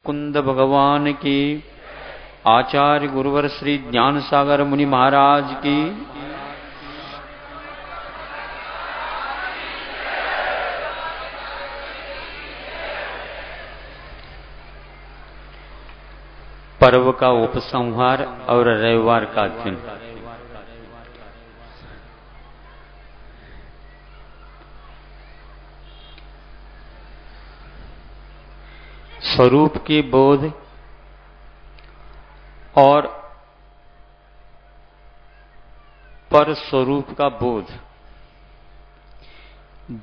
कुंद भगवान की, आचार्य गुरुवर श्री ज्ञान सागर मुनि महाराज की, पर्व का उपसंहार और रविवार का दिन। स्वरूप के बोध और पर स्वरूप का बोध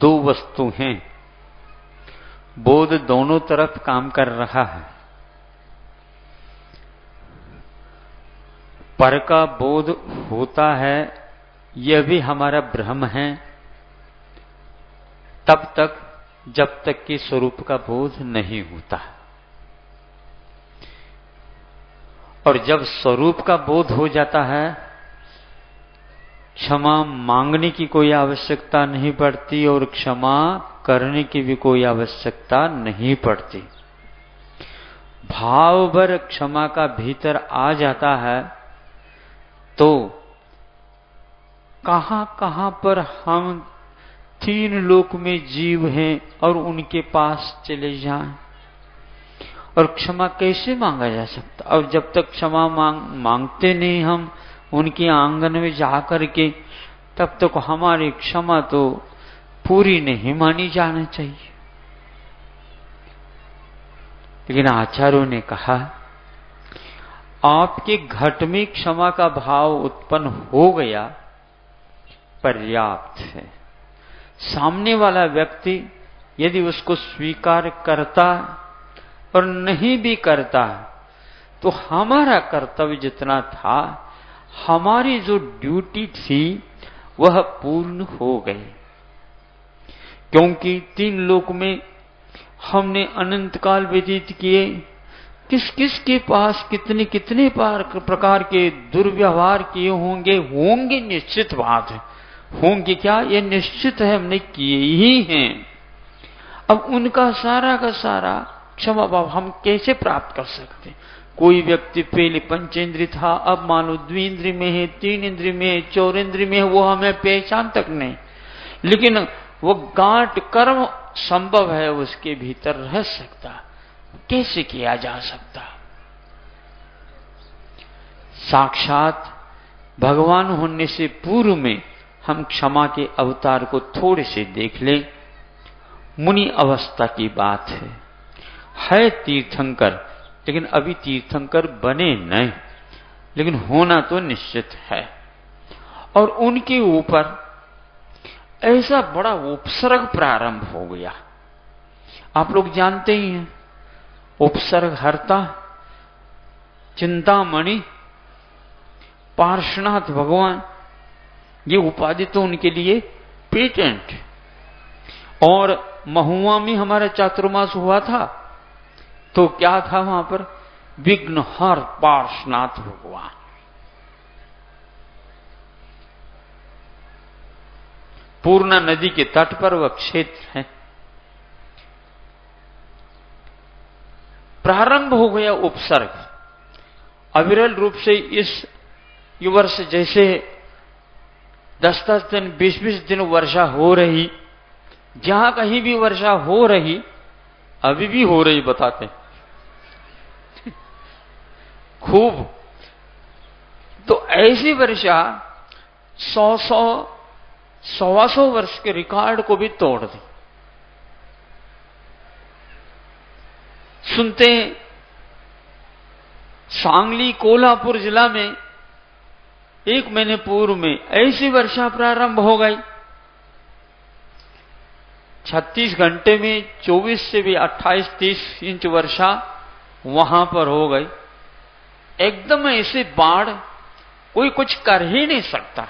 दो वस्तु हैं। बोध दोनों तरफ काम कर रहा है। पर का बोध होता है, यह भी हमारा भ्रम है तब तक जब तक कि स्वरूप का बोध नहीं होता। और जब स्वरूप का बोध हो जाता है, क्षमा मांगने की कोई आवश्यकता नहीं पड़ती और क्षमा करने की भी कोई आवश्यकता नहीं पड़ती। भाव भर क्षमा का भीतर आ जाता है तो कहां कहां पर हम तीन लोक में जीव हैं और उनके पास चले जाएं। और क्षमा कैसे मांगा जा सकता? और जब तक क्षमा मांगते नहीं हम उनके आंगन में जाकर के, तब तक हमारी क्षमा तो पूरी नहीं मानी जानी चाहिए। लेकिन आचार्यों ने कहा, आपके घट में क्षमा का भाव उत्पन्न हो गया, पर्याप्त है। सामने वाला व्यक्ति यदि उसको स्वीकार करता और नहीं भी करता तो हमारा कर्तव्य जितना था, हमारी जो ड्यूटी थी वह पूर्ण हो गई। क्योंकि तीन लोक में हमने अनंत काल व्यतीत किए, किस किस के पास कितने कितने प्रकार के दुर्व्यवहार किए होंगे निश्चित बात है। होंगे क्या, ये निश्चित है, हमने किए ही हैं। अब उनका सारा का सारा क्षमा भाव हम कैसे प्राप्त कर सकते? कोई व्यक्ति पहले पंचेंद्रिय था, अब मानो द्विंद्रिय में है, तीन इंद्रिय में है, चौरेंद्रिय में है, वो हमें पहचान तक नहीं। लेकिन वो गांठ कर्म संभव है, उसके भीतर रह सकता। कैसे किया जा सकता? साक्षात भगवान होने से पूर्व में हम क्षमा के अवतार को थोड़े से देख लें। मुनि अवस्था की बात है तीर्थंकर, लेकिन अभी तीर्थंकर बने नहीं, लेकिन होना तो निश्चित है। और उनके ऊपर ऐसा बड़ा उपसर्ग प्रारंभ हो गया। आप लोग जानते ही हैं, उपसर्ग हरता, चिंतामणि, पार्श्वनाथ भगवान, ये उपाधि तो उनके लिए पेटेंट। और महुआ में हमारा चातुर्मास हुआ था तो क्या था वहां पर? विघ्नहर पार्श्वनाथ भगवान। पूर्णा नदी के तट पर वह क्षेत्र है। प्रारंभ हो गया उपसर्ग अविरल रूप से। इस वर्ष जैसे 10-10 दिन 20-20 दिन वर्षा हो रही, जहां कहीं भी वर्षा हो रही, अभी भी हो रही बताते खूब। तो ऐसी वर्षा 100-125 वर्ष के रिकॉर्ड को भी तोड़ दी। सुनते हैं सांगली कोल्हापुर जिला में 1 महीने पूर्व में ऐसी वर्षा प्रारंभ हो गई। 36 घंटे में 24 से भी 28-30 इंच वर्षा वहां पर हो गई। एकदम ऐसे बाढ़, कोई कुछ कर ही नहीं सकता।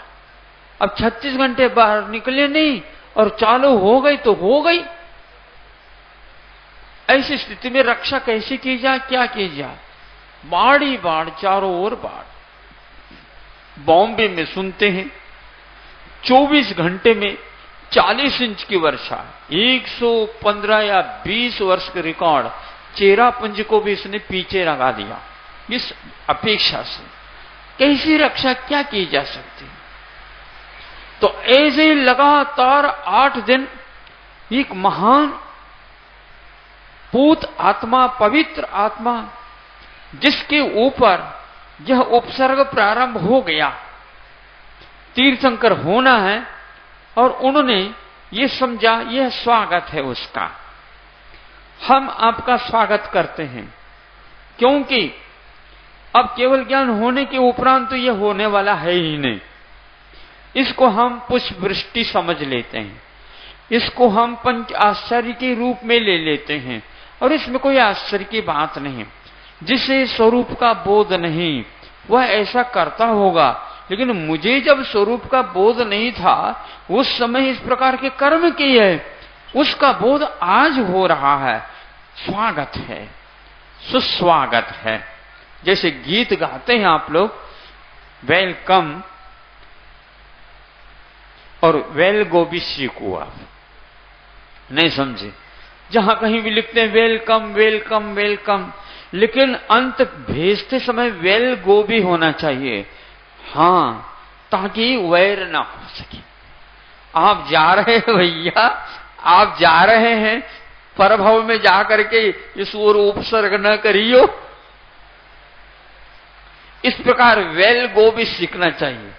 अब 36 घंटे बाहर निकले नहीं और चालू हो गई तो हो गई। ऐसी स्थिति में रक्षा कैसे की जाए, क्या की जाए? बाढ़ ही बाढ़, चारों ओर बाढ़। बॉम्बे में सुनते हैं 24 घंटे में 40 इंच की वर्षा, 115 या 20 वर्ष के रिकॉर्ड चेरापुंज को भी इसने पीछे लगा दिया इस अपेक्षा से। कैसी रक्षा क्या की जा सकती? तो ऐसे लगातार 8 दिन एक महान पूत आत्मा, पवित्र आत्मा, जिसके ऊपर यह उपसर्ग प्रारंभ हो गया, तीर्थंकर होना है, और उन्होंने ये समझा यह स्वागत है उसका, हम आपका स्वागत करते हैं, क्योंकि अब केवल ज्ञान होने के उपरांत तो यह होने वाला है ही नहीं। इसको हम पुष्प वृष्टि समझ लेते हैं, इसको हम पंच आश्चर्य के रूप में ले लेते हैं, और इसमें कोई आश्चर्य की बात नहीं। जिसे स्वरूप का बोध नहीं वह ऐसा करता होगा, लेकिन मुझे जब स्वरूप का बोध नहीं था उस समय इस प्रकार के कर्म किए, उसका बोध आज हो रहा है। स्वागत है, सुस्वागत है। जैसे गीत गाते हैं आप लोग, वेलकम और वेल गो भी सीखो। आप नहीं समझे? जहां कहीं भी लिखते हैं वेलकम वेलकम वेलकम, लेकिन अंत भेजते समय वेल गो भी होना चाहिए, हां, ताकि वैर ना हो सके। आप जा रहे हैं भैया, आप जा रहे हैं, परभव में जाकर के इस ओर उपसर्ग न करियो। इस प्रकार वेल गो भी सीखना चाहिए।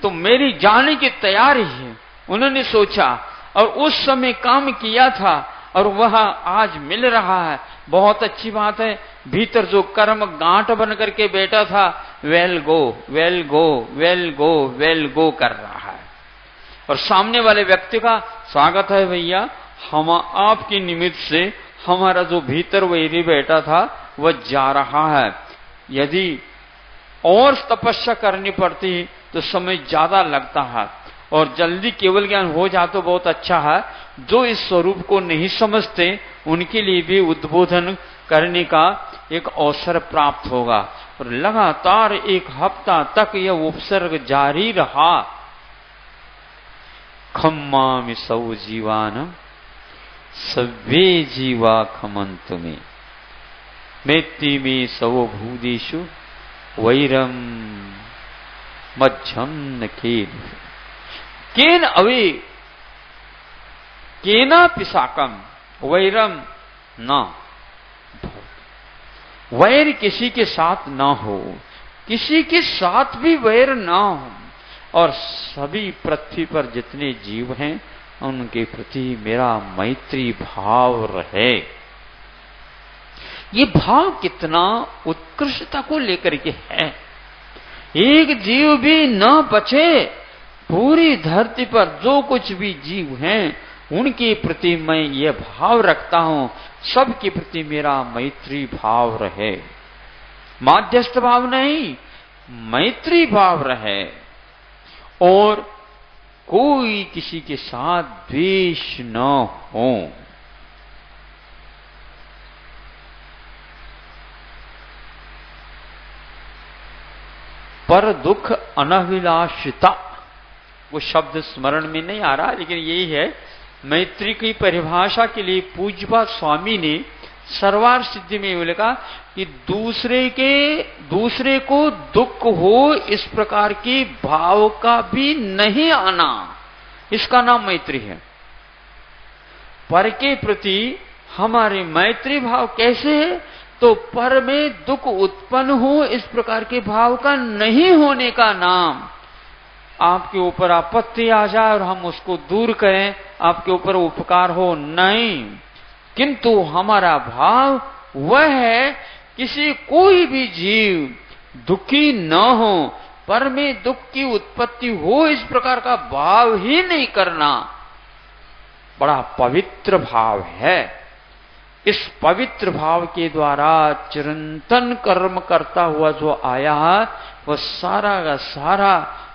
तो मेरी जाने की तैयारी है, उन्होंने सोचा और उस समय काम किया था, और वह आज मिल रहा है। बहुत अच्छी बात है। भीतर जो कर्म गांठ बन करके बैठा था, well go well go well go well go कर रहा है, और सामने वाले व्यक्ति का स्वागत है भैया, हम आपके निमित्त से हमारा जो भीतर वैरी बैठा था वह जा रहा है। यदि और तपस्या करनी पड़ती तो समय ज्यादा लगता है, और जल्दी केवल ज्ञान हो जाए तो बहुत अच्छा है। जो इस स्वरूप को नहीं समझते उनके लिए भी उद्बोधन करने का एक अवसर प्राप्त होगा। और लगातार 1 हफ्ता तक यह उपसर्ग जारी रहा। खम्मामि सौ जीवानम सव्वे जीवा खमंतु में मेत्ति में सवो भूदेषु वैरम मध्यम न केन अवे केना पिसाकम वैरम न। वैर किसी के साथ ना हो, किसी के साथ भी वैर ना हो, और सभी पृथ्वी पर जितने जीव हैं उनके प्रति मेरा मैत्री भाव रहे। ये भाव कितना उत्कृष्टता को लेकर के है। एक जीव भी न बचे, पूरी धरती पर जो कुछ भी जीव हैं उनके प्रति मैं ये भाव रखता हूं, सबके प्रति मेरा मैत्री भाव रहे। माध्यस्थ भाव नहीं, मैत्री भाव रहे, और कोई किसी के साथ द्वेष न हो। पर दुख अनभिलाषिता, वो शब्द स्मरण में नहीं आ रहा, लेकिन यही है। मैत्री की परिभाषा के लिए पूज्यपाद स्वामी ने सर्वार्थ सिद्धि में लिखा कि दूसरे को दुख हो इस प्रकार के भाव का भी नहीं आना, इसका नाम मैत्री है। पर के प्रति हमारे मैत्री भाव कैसे है? तो पर में दुख उत्पन्न हो इस प्रकार के भाव का नहीं होने का नाम। आपके ऊपर आपत्ति आ जाए और हम उसको दूर करें, आपके ऊपर उपकार हो, नहीं, किंतु हमारा भाव वह है किसी कोई भी जीव दुखी न हो, पर में दुख की उत्पत्ति हो इस प्रकार का भाव ही नहीं करना। बड़ा पवित्र भाव है। इस पवित्र भाव के द्वारा चिरंतन कर्म करता हुआ जो आया है वह सारा का सारा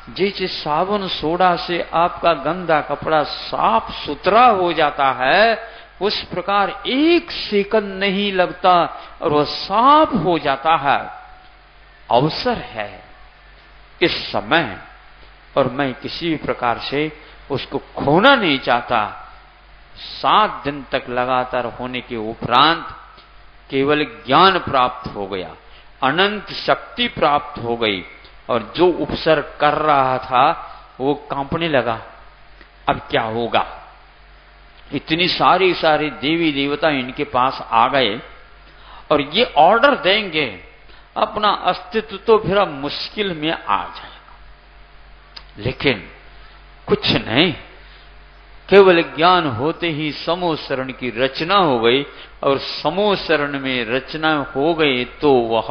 जैसे साबुन सोडा से आपका गंदा कपड़ा साफ सुथरा हो जाता है, उस प्रकार 1 सेकंड नहीं लगता और वह साफ हो जाता है। अवसर है इस समय, और मैं किसी भी प्रकार से उसको खोना नहीं चाहता। 7 दिन तक लगातार होने के उपरांत केवल ज्ञान प्राप्त हो गया, अनंत शक्ति प्राप्त हो गई, और जो उपसर्ग कर रहा था वो कांपने लगा। अब क्या होगा? इतनी सारी सारी देवी देवता इनके पास आ गए और ये ऑर्डर देंगे, अपना अस्तित्व तो फिर अब मुश्किल में आ जाएगा। लेकिन कुछ नहीं, केवल ज्ञान होते ही समूह शरण की रचना हो गई, और समूह शरण में रचना हो गई तो वह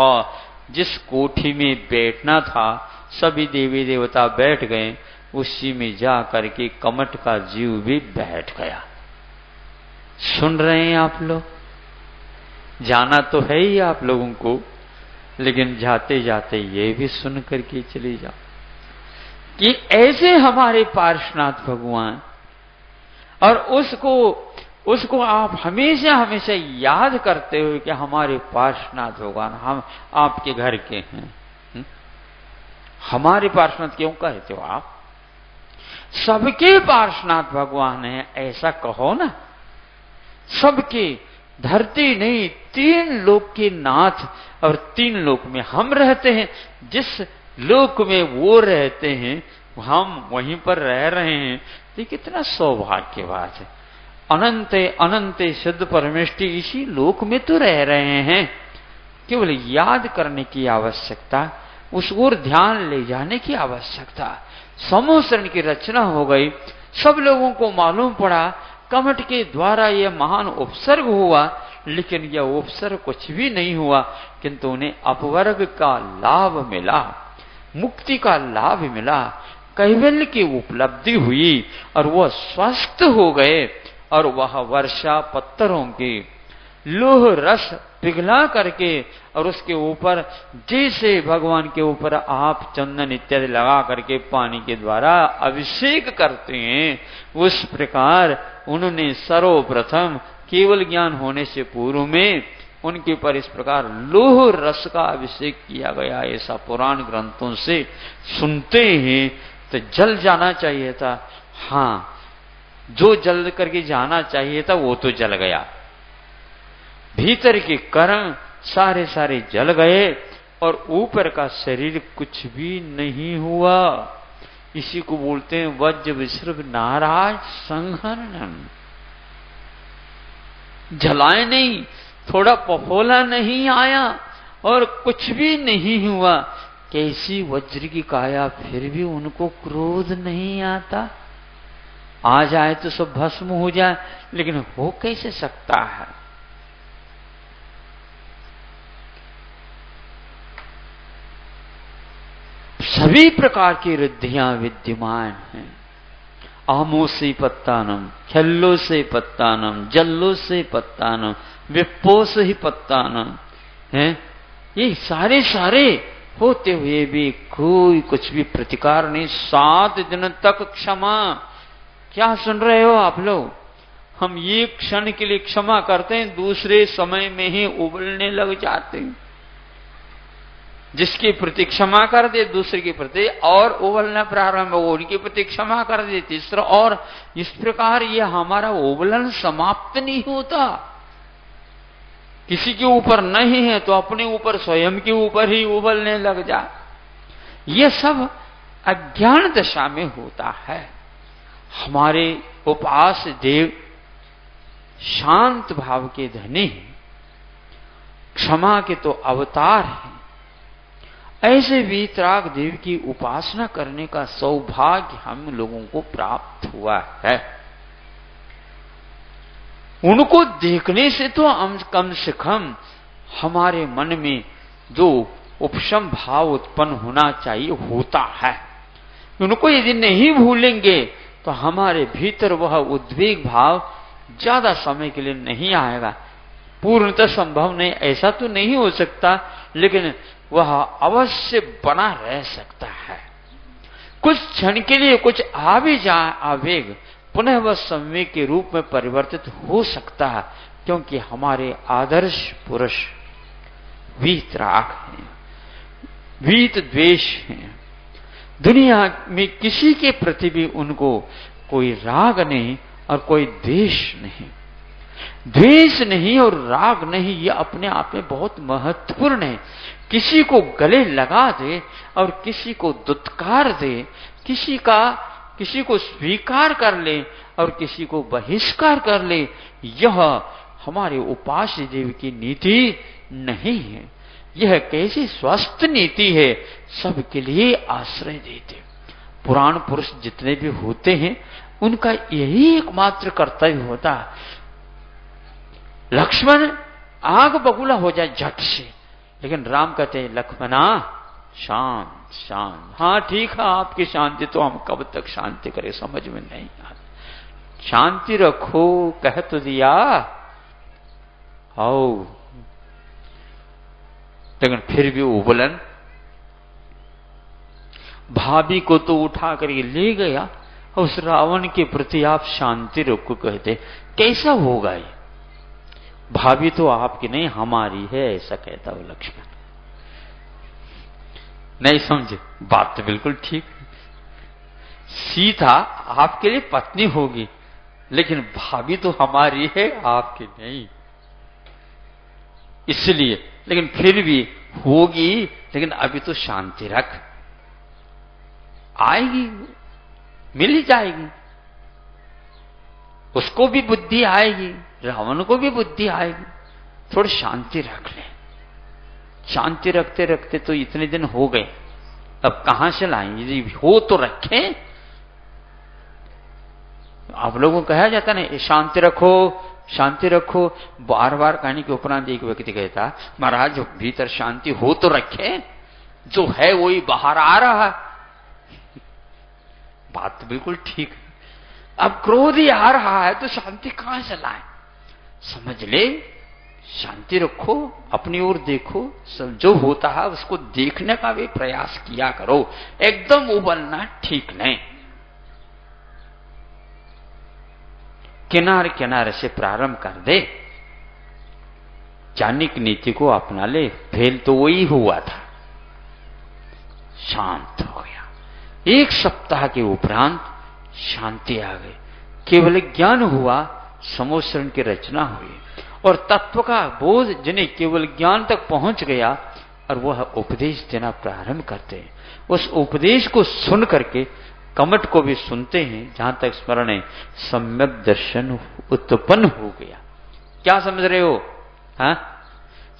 जिस कोठी में बैठना था सभी देवी देवता बैठ गए, उसी में जा करके कमट का जीव भी बैठ गया। सुन रहे हैं आप लोग? जाना तो है ही आप लोगों को, लेकिन जाते जाते ये भी सुन करके चले जाओ कि ऐसे हमारे पार्श्वनाथ भगवान, और उसको आप हमेशा हमेशा याद करते हुए कि हमारे पार्श्वनाथ भगवान हम आपके घर के हैं। हमारे पार्श्वनाथ क्यों कहते हो आप? सबके पार्श्वनाथ भगवान है, ऐसा कहो ना। सबके, धरती नहीं, 3 लोक के नाथ, और 3 लोक में हम रहते हैं। जिस लोक में वो रहते हैं हम वहीं पर रह रहे हैं, तो कितना सौभाग्य बात है। अनंत अनंत शुद्ध परमेष्टि इसी लोक में तो रह रहे हैं। केवल याद करने की आवश्यकता, उस ओर ध्यान ले जाने की आवश्यकता। समूह शरण की रचना हो गई, सब लोगों को मालूम पड़ा कमट के द्वारा यह महान उपसर्ग हुआ, लेकिन यह उपसर्ग कुछ भी नहीं हुआ, किंतु उन्हें अपवर्ग का लाभ मिला, मुक्ति का लाभ मिला, कैवल्य की उपलब्धि हुई, और वह स्वस्थ हो गए, और वह वर्षा पत्थरों की लोह रस पिघला करके, और उसके ऊपर जैसे भगवान के ऊपर आप चंदन इत्यादि लगा करके पानी के द्वारा अभिषेक करते हैं, उस प्रकार उन्होंने सर्वप्रथम केवल ज्ञान होने से पूर्व में उनके ऊपर इस प्रकार लोह रस का अभिषेक किया गया। ऐसा पुराण ग्रंथों से सुनते हैं तो जल जाना चाहिए था। हाँ, जो जल करके जाना चाहिए था वो तो जल गया, भीतर के कर्म सारे सारे जल गए, और ऊपर का शरीर कुछ भी नहीं हुआ। इसी को बोलते हैं वज्र विसर्ग नाराज संहरण। जलाए नहीं, थोड़ा पफोला नहीं आया, और कुछ भी नहीं हुआ। कैसी वज्र की काया, फिर भी उनको क्रोध नहीं आता। आ जाए तो सब भस्म हो जाए, लेकिन हो कैसे सकता है? सभी प्रकार की रिद्धियां विद्यमान हैं। आमो से पत्तानम, खल्लो से पत्तानम, जल्लो से पत्तानम, विप्पो से ही पत्तानम है। ये सारे सारे होते हुए भी कोई कुछ भी प्रतिकार नहीं। 7 दिन तक क्षमा। क्या सुन रहे हो आप लोग? हम ये क्षण के लिए क्षमा करते हैं, दूसरे समय में ही उबलने लग जाते हैं। जिसके प्रति क्षमा कर दे, दूसरे के प्रति और उबलना प्रारंभ हो, उनके प्रति क्षमा कर दे, तीसरा, और इस प्रकार ये हमारा उबलन समाप्त नहीं होता। किसी के ऊपर नहीं है तो अपने ऊपर, स्वयं के ऊपर ही उबलने लग जा। ये सब अज्ञान दशा में होता है। हमारे उपास देव शांत भाव के धनी हैं, क्षमा के तो अवतार हैं। ऐसे वीतराग देव की उपासना करने का सौभाग्य हम लोगों को प्राप्त हुआ है। उनको देखने से तो हम कम से कम हमारे मन में जो उपशम भाव उत्पन्न होना चाहिए होता है। उनको यदि नहीं भूलेंगे तो हमारे भीतर वह उद्वेग भाव ज्यादा समय के लिए नहीं आएगा। पूर्णतः संभव नहीं, ऐसा तो नहीं हो सकता, लेकिन वह अवश्य बना रह सकता है। कुछ क्षण के लिए कुछ आ भी जाए आवेग, पुनः वह संवेग के रूप में परिवर्तित हो सकता है, क्योंकि हमारे आदर्श पुरुष वीतराग हैं, वीत द्वेष हैं। दुनिया में किसी के प्रति भी उनको कोई राग नहीं और कोई द्वेष नहीं। द्वेष नहीं और राग नहीं, ये अपने आप में बहुत महत्वपूर्ण है। किसी को गले लगा दे और किसी को दुत्कार दे, किसी को स्वीकार कर ले और किसी को बहिष्कार कर ले, यह हमारे उपास्य देव की नीति नहीं है। यह कैसी स्वस्थ नीति है, सबके लिए आश्रय देते। पुराण पुरुष जितने भी होते हैं उनका यही एकमात्र कर्तव्य होता है, लक्ष्मण आग बबूला हो जाए झट से, लेकिन राम कहते हैं लक्ष्मणा शांत शांत। हाँ ठीक है, आपकी शांति तो हम कब तक शांति करें, समझ में नहीं आता। शांति रखो कह तो दिया आओ, लेकिन फिर भी उबलन। भाभी को तो उठा करके ले गया, उस रावण के प्रति आप शांति रखो कहते, कैसा होगा ये? भाभी तो आपकी नहीं हमारी है, ऐसा कहता वो लक्ष्मण। नहीं समझे बात तो बिल्कुल ठीक। सीता आपके लिए पत्नी होगी, लेकिन भाभी तो हमारी है, आपकी नहीं। इसलिए, लेकिन फिर भी होगी, लेकिन अभी तो शांति रख, आएगी, मिल ही जाएगी। उसको भी बुद्धि आएगी, रावण को भी बुद्धि आएगी, थोड़ी शांति रख ले। शांति रखते रखते तो इतने दिन हो गए, अब कहां से लाएंगे? यदि हो तो रखें। आप लोगों को कहा जाता ना शांति रखो शांति रखो, बार बार कहने के उपरांत एक व्यक्ति कहता, महाराज भीतर शांति हो तो रखे, जो है वही बाहर आ रहा। बात तो बिल्कुल ठीक है। अब क्रोध ही आ रहा है तो शांति कहां से लाए? समझ ले, शांति रखो, अपनी ओर देखो, सब जो होता है उसको देखने का भी प्रयास किया करो। एकदम उबलना ठीक नहीं। किनारे किनारे से प्रारंभ कर दे, चाणक्य नीति को अपना ले। फेल तो वही हुआ था, शांत हो गया। एक सप्ताह के उपरांत शांति आ गई, केवल ज्ञान हुआ, समोसरण की रचना हुई और तत्व का बोध जिन्हें केवल ज्ञान तक पहुंच गया और वह उपदेश देना प्रारंभ करते हैं। उस उपदेश को सुन करके कमट को भी सुनते हैं। जहां तक स्मरण है, सम्यक दर्शन उत्पन्न हो गया। क्या समझ रहे हो? हाँ,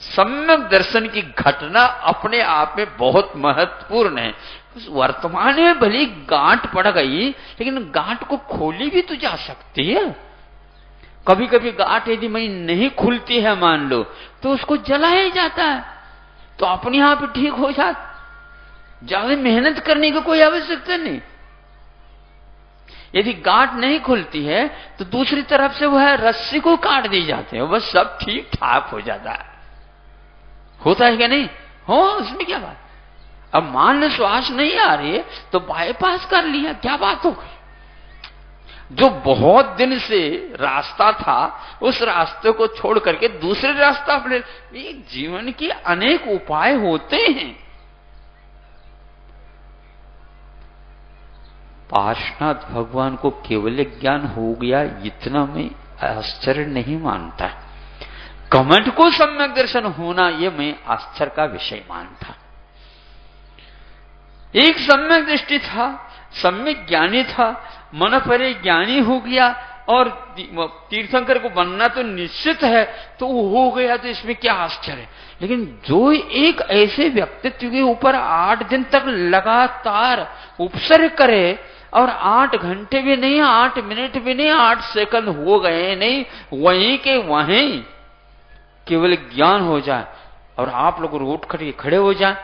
सम्यक दर्शन की घटना अपने आप में बहुत महत्वपूर्ण है। उस वर्तमान में भले गांठ पड़ गई, लेकिन गांठ को खोली भी तो जा सकती है। कभी कभी गांठ यदि मई नहीं खुलती है मान लो, तो उसको जलाया जाता है, तो अपने आप ठीक हो जाता। ज्यादा मेहनत करने की कोई आवश्यकता नहीं। यदि गांठ नहीं खुलती है तो दूसरी तरफ से वह रस्सी को काट दी जाते हैं, बस सब ठीक ठाक हो जाता है। होता है क्या नहीं? हो, उसमें क्या बात। अब मान लो श्वास नहीं आ रही है तो बाईपास कर लिया, क्या बात हो गई? जो बहुत दिन से रास्ता था उस रास्ते को छोड़ करके दूसरे रास्ता अपने, जीवन के अनेक उपाय होते हैं। पार्श्वनाथ भगवान को केवल ज्ञान हो गया, इतना मैं आश्चर्य नहीं मानता। कमंड को सम्यक दर्शन होना यह मैं आश्चर्य का विषय मानता। एक सम्यक दृष्टि था, सम्यक ज्ञानी था, मन परे ज्ञानी हो गया और तीर्थंकर को बनना तो निश्चित है, तो वो हो गया, तो इसमें क्या आश्चर्य है। लेकिन जो एक ऐसे व्यक्तित्व के ऊपर 8 दिन तक लगातार उपसर्ग करे और 8 घंटे भी नहीं, 8 मिनट भी नहीं, 8 सेकंड हो गए नहीं, वहीं के वहीं केवल ज्ञान हो जाए और आप लोग उठ करके खड़े हो जाए,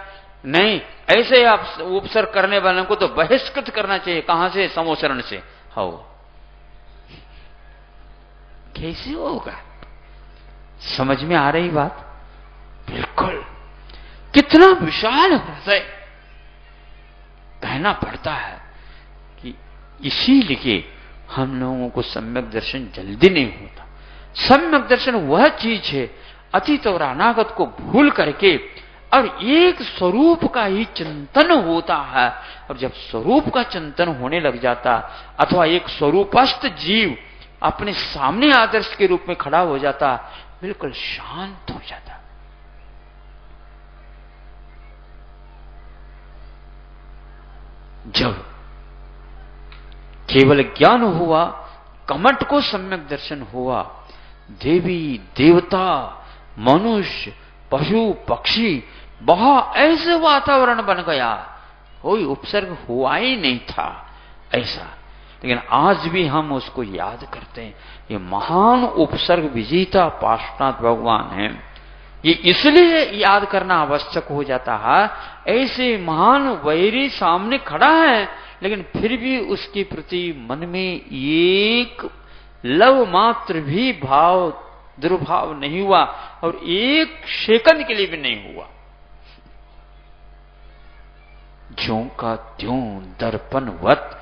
नहीं ऐसे आप उपसर्ग करने वालों को तो बहिष्कृत करना चाहिए। कहां से? समोसरण से। हो, कैसे होगा? समझ में आ रही बात? बिल्कुल। कितना विशाल हृदय, कहना पड़ता है कि इसीलिए हम लोगों को सम्यक दर्शन जल्दी नहीं होता। सम्यक दर्शन वह चीज है, अतीत और अनागत को भूल करके और एक स्वरूप का ही चिंतन होता है। और जब स्वरूप का चिंतन होने लग जाता, अथवा एक स्वरूपस्थ जीव अपने सामने आदर्श के रूप में खड़ा हो जाता, बिल्कुल शांत हो जाता। जब केवल ज्ञान हुआ, कमठ को सम्यक दर्शन हुआ, देवी देवता मनुष्य पशु पक्षी वहां ऐसे वातावरण बन गया, कोई उपसर्ग हुआ ही नहीं था ऐसा। लेकिन आज भी हम उसको याद करते हैं। ये महान उपसर्ग विजेता पार्श्वनाथ भगवान हैं। ये इसलिए याद करना आवश्यक हो जाता है, ऐसे महान वैरी सामने खड़ा है, लेकिन फिर भी उसके प्रति मन में एक लव मात्र भी भाव दुर्भाव नहीं हुआ, और एक सेकंड के लिए भी नहीं हुआ। ज्यों का त्यों दर्पणवत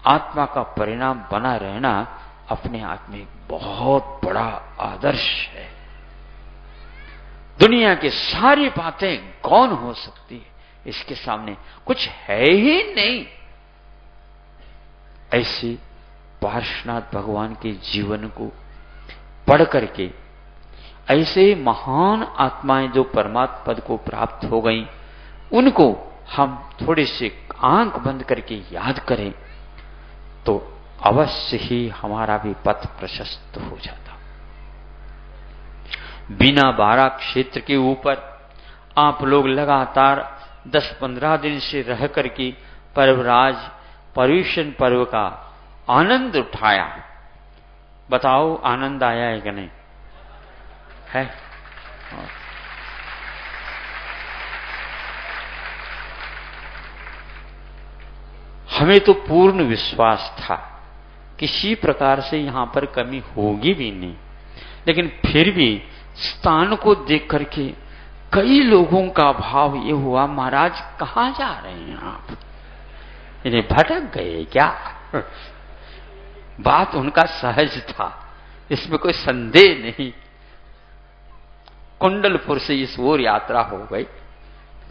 आत्मा का परिणाम बना रहना अपने आप में बहुत बड़ा आदर्श है। दुनिया की सारी बातें गौण हो सकती है, इसके सामने कुछ है ही नहीं। ऐसे पार्श्वनाथ भगवान के जीवन को पढ़ करके ऐसे महान आत्माएं जो परमात्मा पद को प्राप्त हो गई, उनको हम थोड़े से आंख बंद करके याद करें तो अवश्य ही हमारा भी पथ प्रशस्त हो जाता। बिना 12 क्षेत्र के ऊपर आप लोग लगातार 10-15 दिन से रह करके पर्वराज पर्यूषण पर्व का आनंद उठाया। बताओ आनंद आया है कि नहीं है? हमें तो पूर्ण विश्वास था किसी प्रकार से यहां पर कमी होगी भी नहीं, लेकिन फिर भी स्थान को देख करके कई लोगों का भाव ये हुआ, महाराज कहां जा रहे हैं आप? इन्हें भटक गए क्या? बात उनका सहज था, इसमें कोई संदेह नहीं। कुंडलपुर से इस ओर यात्रा हो गई।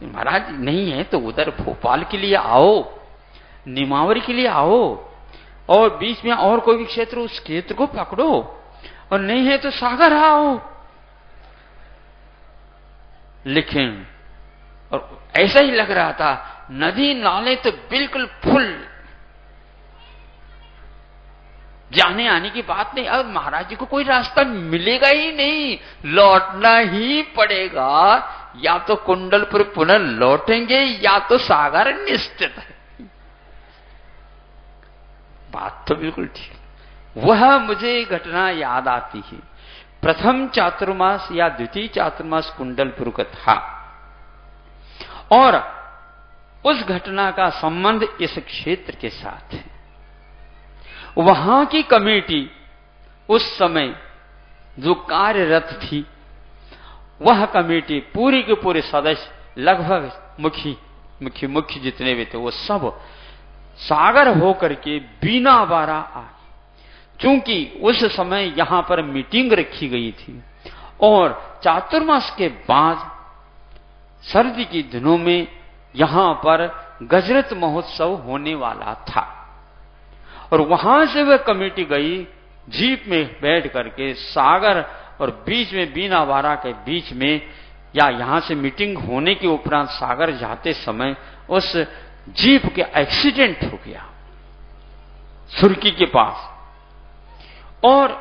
महाराज नहीं है तो उधर भोपाल के लिए आओ, निमावर के लिए आओ, और बीच में और कोई भी क्षेत्र उस क्षेत्र को पकड़ो, और नहीं है तो सागर आओ। लेकिन और ऐसा ही लग रहा था, नदी नाले तो बिल्कुल फुल, जाने आने की बात नहीं। अब महाराज जी को कोई रास्ता मिलेगा ही नहीं, लौटना ही पड़ेगा। या तो कुंडलपुर पुनः लौटेंगे या तो सागर निश्चित है। बात तो बिल्कुल ठीक। वह मुझे घटना याद आती है। प्रथम चातुर्मास या द्वितीय चातुर्मास कुंडलपुर का था, और उस घटना का संबंध इस क्षेत्र के साथ है। वहां की कमेटी उस समय जो कार्यरत थी, वह कमेटी पूरी के पूरे सदस्य लगभग मुख्य जितने भी थे वो सब सागर होकर के बिना बारा आए। चूंकि उस समय यहां पर मीटिंग रखी गई थी, और चातुर्मास के बाद सर्दी के दिनों में यहां पर गजरत महोत्सव होने वाला था, और वहां से वह कमेटी गई जीप में बैठ करके सागर और बीच में बीना बारा के बीच में, या यहां से मीटिंग होने के उपरांत सागर जाते समय उस जीप के एक्सीडेंट हो गया सुर्की के पास, और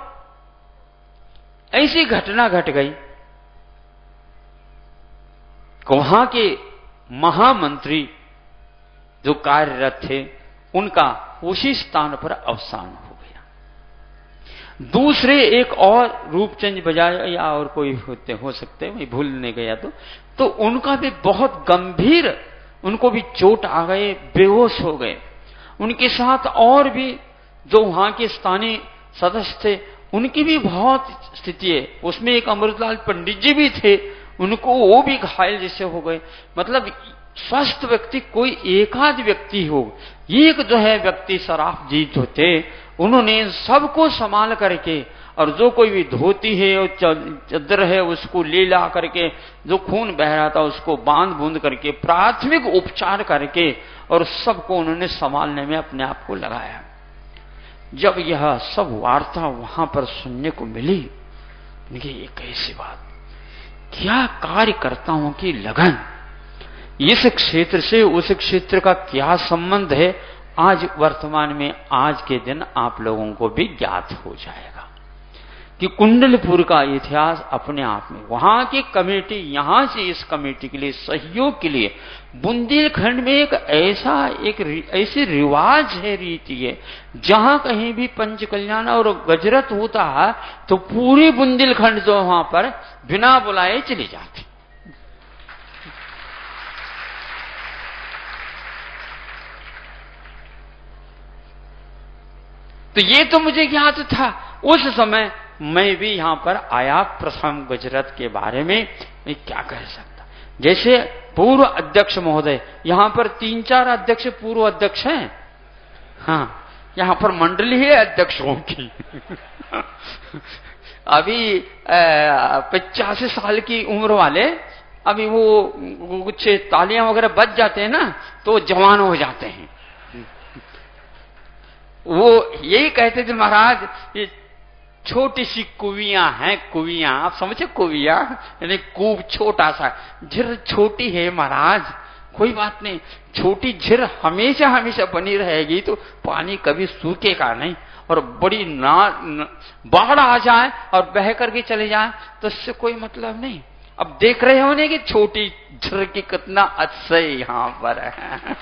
ऐसी घटना घट गई। वहां के महामंत्री जो कार्यरत थे, उनका उसी स्थान पर अवसान हो गया। दूसरे एक और रूपचंद बजाय या और कोई हो सकते, मैं भूलने गया तो उनका भी बहुत गंभीर, उनको भी चोट आ गए, बेहोश हो गए। उनके साथ और भी जो वहां के स्थानीय सदस्य थे, उनकी भी बहुत स्थिति है। उसमें एक अमृतलाल पंडित जी भी थे, उनको वो भी घायल जैसे हो गए। मतलब स्वस्थ व्यक्ति कोई एकाध व्यक्ति हो, एक जो है व्यक्ति सराफ जी जो थे, उन्होंने सबको संभाल करके, और जो कोई भी धोती है और चादर है उसको ले ला करके, जो खून बह रहा था उसको बांध बूंद करके, प्राथमिक उपचार करके, और सबको उन्होंने संभालने में अपने आप को लगाया। जब यह सब वार्ता वहां पर सुनने को मिली, ये कैसी बात, क्या कार्यकर्ताओं की लगन, इस क्षेत्र से उस क्षेत्र का क्या संबंध है, आज वर्तमान में आज के दिन आप लोगों को भी ज्ञात हो जाएगा कि कुंडलपुर का इतिहास अपने आप में, वहां की कमेटी यहां से इस कमेटी के लिए सहयोग के लिए, बुंदेलखंड में एक ऐसी रिवाज है, रीति है, जहां कहीं भी पंच कल्याण और गजरत होता है तो पूरी बुंदेलखंड जो वहां पर बिना बुलाए चली जाती। तो ये तो मुझे ज्ञात था। उस समय मैं भी यहां पर आया, प्रथम गजरत के बारे में मैं क्या कह सकता। जैसे पूर्व अध्यक्ष महोदय, यहां पर 3-4 अध्यक्ष पूर्व अध्यक्ष हैं। हाँ, यहां पर मंडली है अध्यक्षों की। अभी 85 साल की उम्र वाले, अभी वो कुछ तालियां वगैरह बज जाते हैं ना, तो जवान हो जाते हैं। वो यही कहते थे, महाराज ये छोटी सी कुवियां हैं, कुवियां, आप समझे कुवियां, यानी कूब छोटा सा, झिर छोटी है महाराज, कोई बात नहीं, छोटी झिर हमेशा हमेशा बनी रहेगी तो पानी कभी सूखेगा नहीं, और बड़ी बाढ़ आ जाए और बह करके चले जाए तो इससे कोई मतलब नहीं। अब देख रहे होने कि छोटी झिर की कितना अच्छा यहां पर है।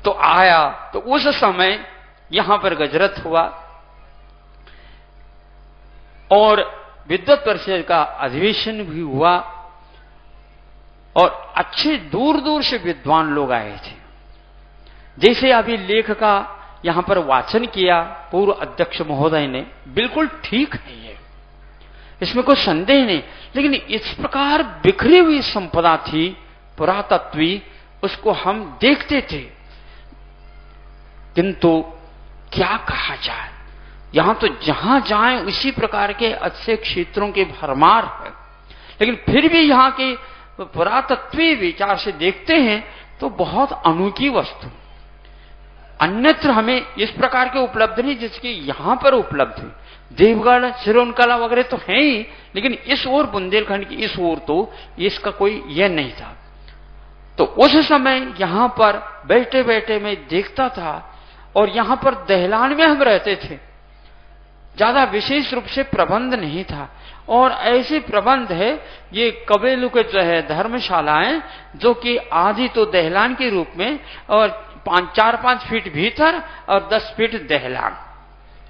तो आया, तो उस समय यहां पर गजरत हुआ और विद्वत परिषद का अधिवेशन भी हुआ, और अच्छे दूर दूर से विद्वान लोग आए थे। जैसे अभी लेख का यहां पर वाचन किया पूर्व अध्यक्ष महोदय ने, बिल्कुल ठीक है ये, इसमें कोई संदेह नहीं, लेकिन इस प्रकार बिखरी हुई संपदा थी पुरातत्वी, उसको हम देखते थे, किंतु क्या कहा जाए, यहां तो जहां जाएं उसी प्रकार के अच्छे क्षेत्रों के भरमार है, लेकिन फिर भी यहां के पुरातत्वीय विचार से देखते हैं तो बहुत अनोखी वस्तु अन्यत्र हमें इस प्रकार के उपलब्ध नहीं जिसकी यहां पर उपलब्ध है। देवगढ़, सिरोनकला वगैरह तो है ही, लेकिन इस ओर बुंदेलखंड की इस ओर तो इसका कोई यह नहीं था। तो उस समय यहां पर बैठे बैठे मैं देखता था, और यहां पर दहलान में हम रहते थे, ज्यादा विशेष रूप से प्रबंध नहीं था, और ऐसे प्रबंध है ये कबीलों के जो है धर्मशालाएं, जो कि आधी तो दहलान के रूप में, और 4-5 फीट भीतर और 10 फीट दहलान,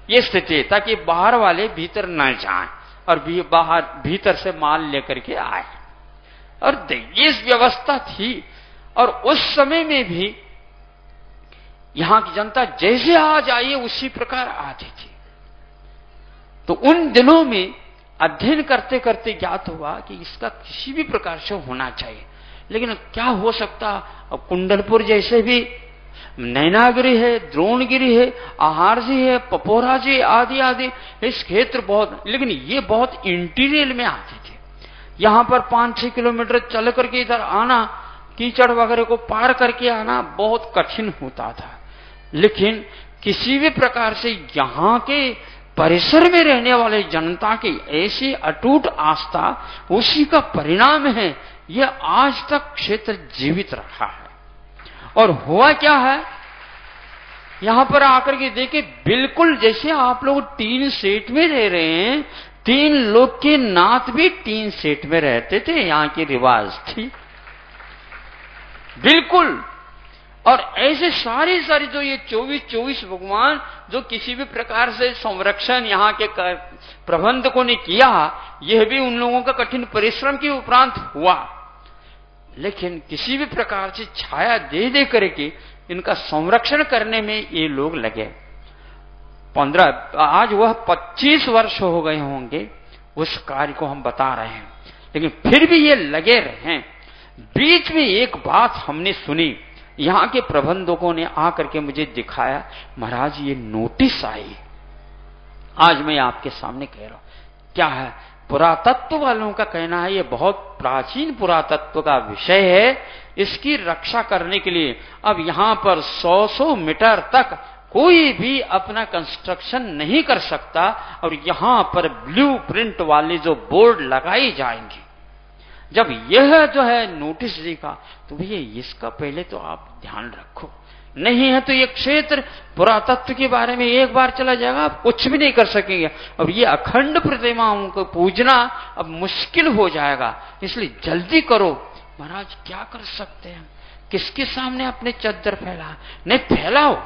ये स्थिति, ताकि बाहर वाले भीतर न जाएं और बाहर भीतर से माल लेकर के आए, और ये व्यवस्था थी। और उस समय में भी यहां की जनता जैसे आज आई है उसी प्रकार आती थी। तो उन दिनों में अध्ययन करते करते ज्ञात हुआ कि इसका किसी भी प्रकार से होना चाहिए, लेकिन क्या हो सकता। अब कुंडलपुर जैसे भी नैनागिरी है, द्रोणगिरी है, आहारजी है, पपोराजी आदि आदि, इस क्षेत्र बहुत, लेकिन ये बहुत इंटीरियर में आते थे। यहां पर 5-6 किलोमीटर चल करके इधर आना, कीचड़ वगैरह को पार करके आना बहुत कठिन होता था, लेकिन किसी भी प्रकार से यहां के परिसर में रहने वाले जनता की ऐसी अटूट आस्था, उसी का परिणाम है यह आज तक क्षेत्र जीवित रहा है। और हुआ क्या है, यहां पर आकर के देखे, बिल्कुल जैसे आप लोग टीन सेट में रह रहे हैं, 3 लोग के नाथ भी टीन सेट में रहते थे, यहां की रिवाज थी बिल्कुल। और ऐसे सारी जो ये 24 भगवान जो किसी भी प्रकार से संरक्षण यहाँ के प्रबंधकों ने किया, यह भी उन लोगों का कठिन परिश्रम के उपरांत हुआ, लेकिन किसी भी प्रकार से छाया दे दे करके इनका संरक्षण करने में ये लोग लगे। 15 आज वह 25 वर्ष हो गए होंगे उस कार्य को हम बता रहे हैं, लेकिन फिर भी ये लगे रहे। बीच में एक बात हमने सुनी, यहां के प्रबंधकों ने आकर के मुझे दिखाया, महाराज ये नोटिस आई, आज मैं आपके सामने कह रहा हूं, क्या है, पुरातत्व वालों का कहना है ये बहुत प्राचीन पुरातत्व का विषय है, इसकी रक्षा करने के लिए अब यहां पर 100 मीटर तक कोई भी अपना कंस्ट्रक्शन नहीं कर सकता और यहां पर ब्लूप्रिंट वाले जो बोर्ड लगाए जाएंगे। जब यह जो है नोटिस देगा तो भैया इसका पहले तो आप ध्यान रखो, नहीं है तो ये क्षेत्र पुरातत्व के बारे में एक बार चला जाएगा, आप कुछ भी नहीं कर सकेंगे और ये अखंड प्रतिमाओं को पूजना अब मुश्किल हो जाएगा, इसलिए जल्दी करो। महाराज क्या कर सकते हैं, किसके सामने अपने चद्दर फैला, नहीं फैलाओ,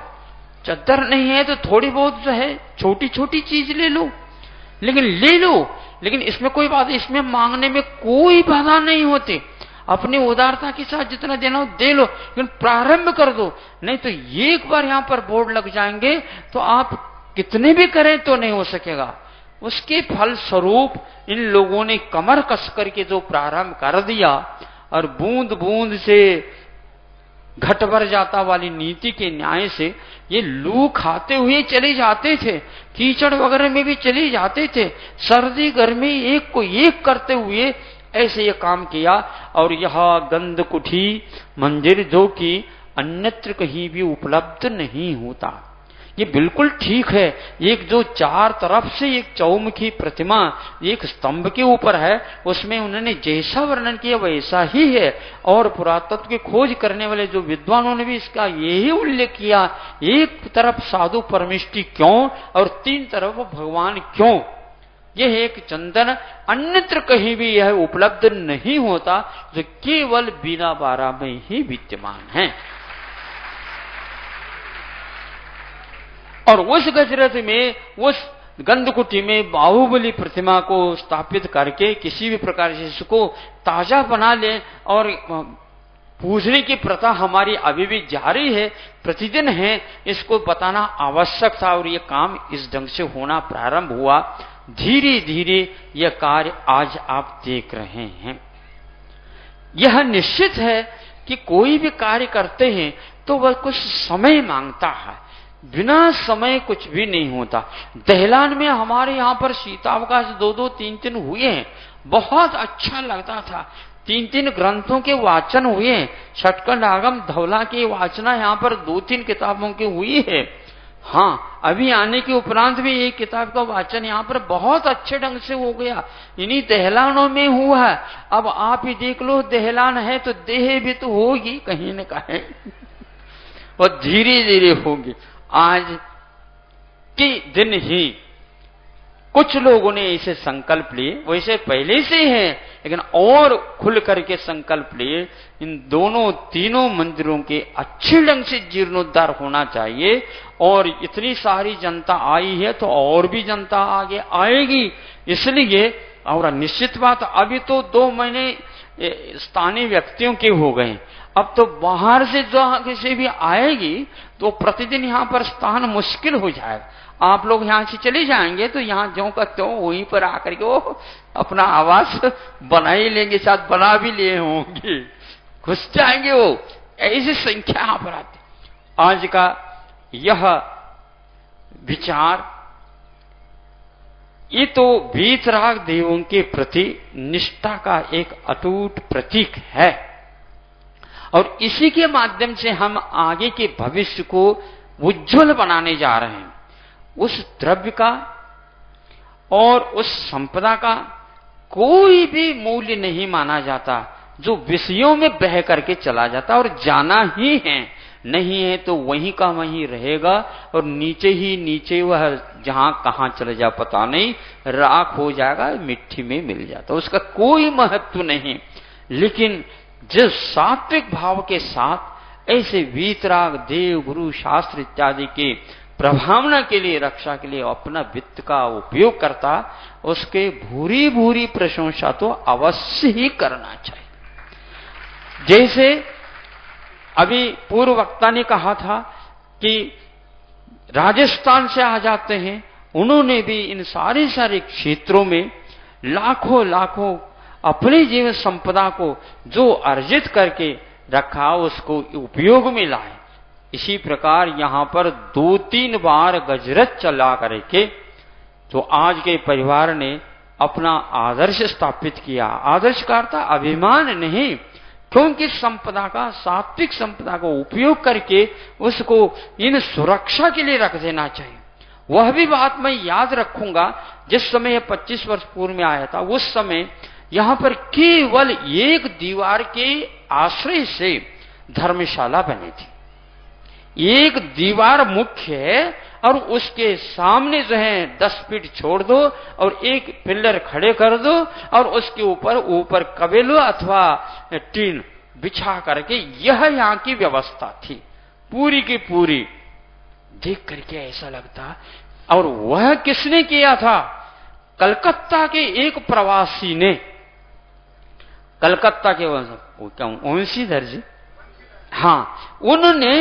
चद्दर नहीं है तो थोड़ी बहुत जो है छोटी छोटी चीज ले लो, लेकिन ले लो, लेकिन इसमें कोई बात, इसमें मांगने में कोई बाधा नहीं होती, अपनी उदारता के साथ जितना देना हो दे लो, लेकिन प्रारंभ कर दो। नहीं तो एक बार यहां पर बोर्ड लग जाएंगे तो आप कितने भी करें तो नहीं हो सकेगा। उसके फल स्वरूप इन लोगों ने कमर कस करके जो प्रारंभ कर दिया और बूंद बूंद से घट भर जाता वाली नीति के न्याय से ये लू खाते हुए चले जाते थे, कीचड़ वगैरह में भी चले जाते थे, सर्दी गर्मी एक को एक करते हुए ऐसे ये काम किया। और यह गंधकुठी मंदिर जो कि अन्यत्र कहीं भी उपलब्ध नहीं होता, ये बिल्कुल ठीक है। एक जो चार तरफ से एक चौमुखी प्रतिमा एक स्तंभ के ऊपर है, उसमें उन्होंने जैसा वर्णन किया वैसा ही है। और पुरातत्व की खोज करने वाले जो विद्वानों ने भी इसका यही उल्लेख किया, एक तरफ साधु परमिष्टि क्यों और तीन तरफ भगवान क्यों। यह एक चंदन अन्यत्र कहीं भी यह उपलब्ध नहीं होता, जो केवल बीना बारा में ही विद्यमान है। और उस गजरथ में, उस गंधकुटी में बाहुबली प्रतिमा को स्थापित करके किसी भी प्रकार से इसको ताजा बना ले, और पूजने की प्रथा हमारी अभी भी जारी है, प्रतिदिन है, इसको बताना आवश्यक था। और ये काम इस ढंग से होना प्रारंभ हुआ। धीरे धीरे यह कार्य आज आप देख रहे हैं। यह निश्चित है कि कोई भी कार्य करते हैं तो वह कुछ समय मांगता है, बिना समय कुछ भी नहीं होता। दहलान में हमारे यहां पर शीतावकाश 2-2, 3-3 हुए हैं, बहुत अच्छा लगता था। 3-3 ग्रंथों के वाचन हुए हैं, षटकंड आगम धवला की वाचना यहां पर 2-3 किताबों की हुई है। हाँ, अभी आने के उपरांत भी एक किताब का वाचन यहां पर बहुत अच्छे ढंग से हो गया, इन्हीं दहलानों में हुआ है। अब आप ही देख लो, दहलान है तो देह भी तो होगी कहीं न कहीं और धीरे धीरे होगी। आज के दिन ही कुछ लोगों ने इसे संकल्प लिए, वैसे पहले से है लेकिन और खुल करके संकल्प लिए, इन दोनों तीनों मंदिरों के अच्छे ढंग से जीर्णोद्धार होना चाहिए। और इतनी सारी जनता आई है तो और भी जनता आगे आएगी, इसलिए। और निश्चित बात, अभी तो 2 महीने स्थानीय व्यक्तियों के हो गए, अब तो बाहर से जो किसी भी आएगी तो प्रतिदिन यहां पर स्थान मुश्किल हो जाएगा। आप लोग यहां से चले जाएंगे तो यहां ज्यों का त्यों वहीं पर आकर के वो अपना आवास बना ही लेंगे, शायद बना भी लिए होंगे, घुस जाएंगे वो, ऐसी संख्या यहां पर आती। आज का यह विचार, ये तो वीतराग देवों के प्रति निष्ठा का एक अटूट प्रतीक है, और इसी के माध्यम से हम आगे के भविष्य को उज्जवल बनाने जा रहे हैं। उस द्रव्य का और उस संपदा का कोई भी मूल्य नहीं माना जाता जो विषयों में बह करके चला जाता, और जाना ही है, नहीं है तो वहीं का वहीं रहेगा, और नीचे ही नीचे वह जहां कहां चले जा पता नहीं, राख हो जाएगा, मिट्टी में मिल जाता, उसका कोई महत्व नहीं। लेकिन जिस सात्विक भाव के साथ ऐसे वीतराग देव गुरु शास्त्र इत्यादि के प्रभावना के लिए, रक्षा के लिए अपना वित्त का उपयोग करता, उसके भूरी भूरी प्रशंसा तो अवश्य ही करना चाहिए। जैसे अभी पूर्व वक्ता ने कहा था कि राजस्थान से आ जाते हैं, उन्होंने भी इन सारे क्षेत्रों में लाखों लाखों अपनी जीवन संपदा को जो अर्जित करके रखा उसको उपयोग में लाए। इसी प्रकार यहां पर 2-3 बार गजरत चला करके, तो आज के परिवार ने अपना आदर्श स्थापित किया। आदर्श का अर्थ अभिमान नहीं, क्योंकि संपदा का, सात्विक संपदा का उपयोग करके उसको इन सुरक्षा के लिए रख देना चाहिए। वह भी बात मैं याद रखूंगा, जिस समय यह 25 वर्ष पूर्व में आया था, उस समय यहां पर केवल एक दीवार के आश्रय से धर्मशाला बनी थी। एक दीवार मुख्य है और उसके सामने जो है 10 फीट छोड़ दो और एक पिलर खड़े कर दो और उसके ऊपर कबेलो अथवा टीन बिछा करके यह यहां की व्यवस्था थी, पूरी की पूरी। देख करके ऐसा लगता, और वह किसने किया था? कलकत्ता के एक प्रवासी ने, कलकत्ता के वंशीधर जी, हाँ, उन्होंने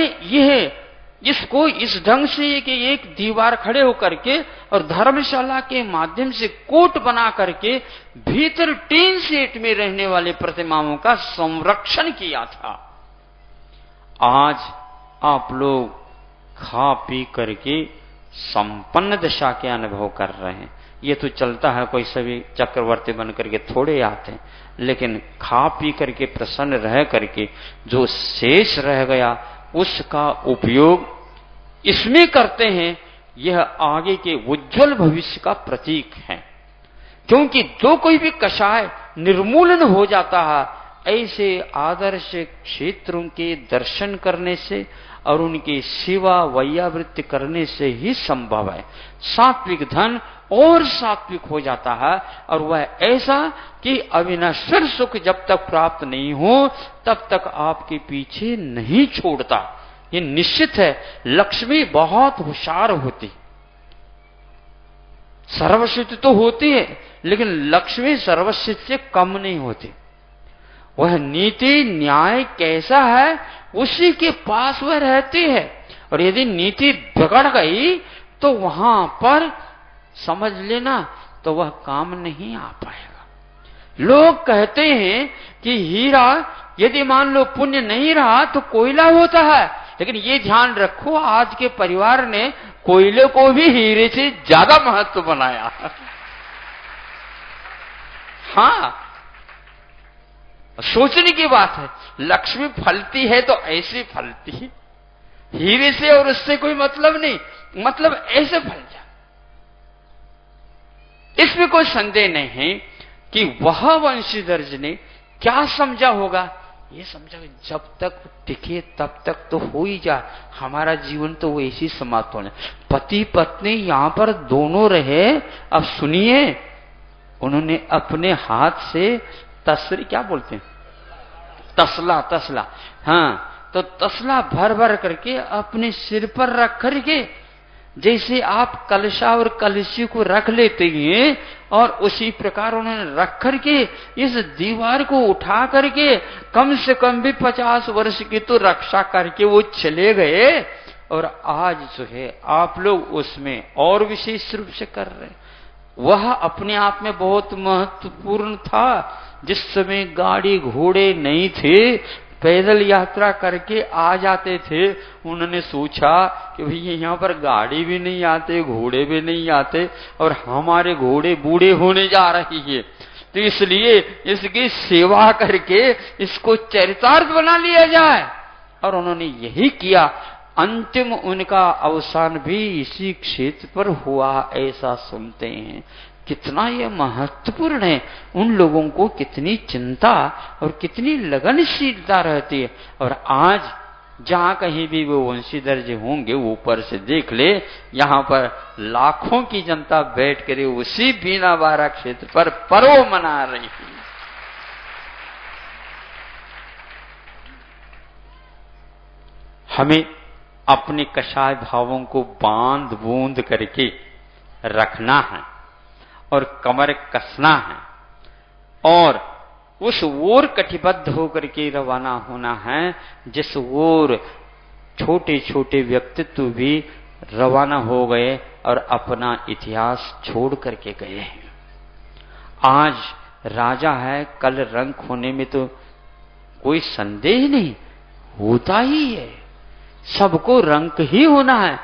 इसको इस ढंग से कि एक दीवार खड़े होकर के और धर्मशाला के माध्यम से कोट बना करके भीतर टीन सेट में रहने वाले प्रतिमाओं का संरक्षण किया था। आज आप लोग खा पी करके संपन्न दशा के अनुभव कर रहे हैं। ये तो चलता है, कोई सभी चक्रवर्ती बन करके थोड़े आते हैं, लेकिन खा पी करके प्रसन्न रह करके जो शेष रह गया उसका उपयोग इसमें करते हैं। यह आगे के उज्जवल भविष्य का प्रतीक है, क्योंकि जो कोई भी कषाय निर्मूलन हो जाता है, ऐसे आदर्श क्षेत्रों के दर्शन करने से और उनकी सेवा वैयावृत्ति करने से ही संभव है। सात्विक धन और सात्विक हो जाता है, और वह ऐसा कि अविनश्वर सुख जब तक प्राप्त नहीं हो तब तक आपके पीछे नहीं छोड़ता। ये निश्चित है। लक्ष्मी बहुत होशियार होती, सर्वसिद्ध तो होती है, लेकिन लक्ष्मी सर्वसिद्ध से कम नहीं होती। वह नीति न्याय कैसा है उसी के पास वह रहती है, और यदि नीति बिगड़ गई तो वहां पर समझ लेना तो वह काम नहीं आ पाएगा। लोग कहते हैं कि हीरा यदि मान लो पुण्य नहीं रहा तो कोयला होता है, लेकिन ये ध्यान रखो आज के परिवार ने कोयले को भी हीरे से ज्यादा महत्व बनाया। हाँ, सोचने की बात है। लक्ष्मी फलती है तो ऐसे फलती है, हीरे से और उससे कोई मतलब नहीं, मतलब ऐसे फल जा। इसमें कोई संदेह नहीं है कि वह वंशीधर जी ने क्या समझा होगा। ये समझा कि जब तक टिके तब तक तो हो ही जा, हमारा जीवन तो वैसे ही समाप्त होने। पति पत्नी यहां पर दोनों रहे। अब सुनिए, उन्होंने अपने हाथ से तसरी, क्या बोलते हैं, तसला, हाँ, तो तसला भर भर करके अपने सिर पर रख करके, जैसे आप कलशा और कलशी को रख लेते हैं, और उसी प्रकार उन्होंने रख करके इस दीवार को उठा करके कम से कम भी 50 वर्ष की तो रक्षा करके वो चले गए। और आज जो है आप लोग उसमें और विशेष रूप से कर रहे हैं। वह अपने आप में बहुत महत्वपूर्ण था। जिस समय गाड़ी घोड़े नहीं थे, पैदल यात्रा करके आ जाते थे। उन्होंने सोचा कि भैया यहाँ पर गाड़ी भी नहीं आते, घोड़े भी नहीं आते, और हमारे घोड़े बूढ़े होने जा रही है, तो इसलिए इसकी सेवा करके इसको चरितार्थ बना लिया जाए। और उन्होंने यही किया। अंतिम उनका अवसान भी इसी क्षेत्र पर हुआ, ऐसा सुनते हैं। कितना यह महत्वपूर्ण है। उन लोगों को कितनी चिंता और कितनी लगनशीलता रहती है। और आज जहां कहीं भी वो वंशीधर जी होंगे, ऊपर से देख ले, यहां पर लाखों की जनता बैठ कर उसी बीना बारा क्षेत्र पर पर्व मना रही है। हमें अपने कषाय भावों को बांध बूंद करके रखना है और कमर कसना है, और उस ओर कटिबद्ध होकर के रवाना होना है जिस ओर छोटे छोटे व्यक्तित्व भी रवाना हो गए और अपना इतिहास छोड़ करके गए हैं। आज राजा है, कल रंक होने में तो कोई संदेह नहीं, होता ही है। सबको रंक ही होना है।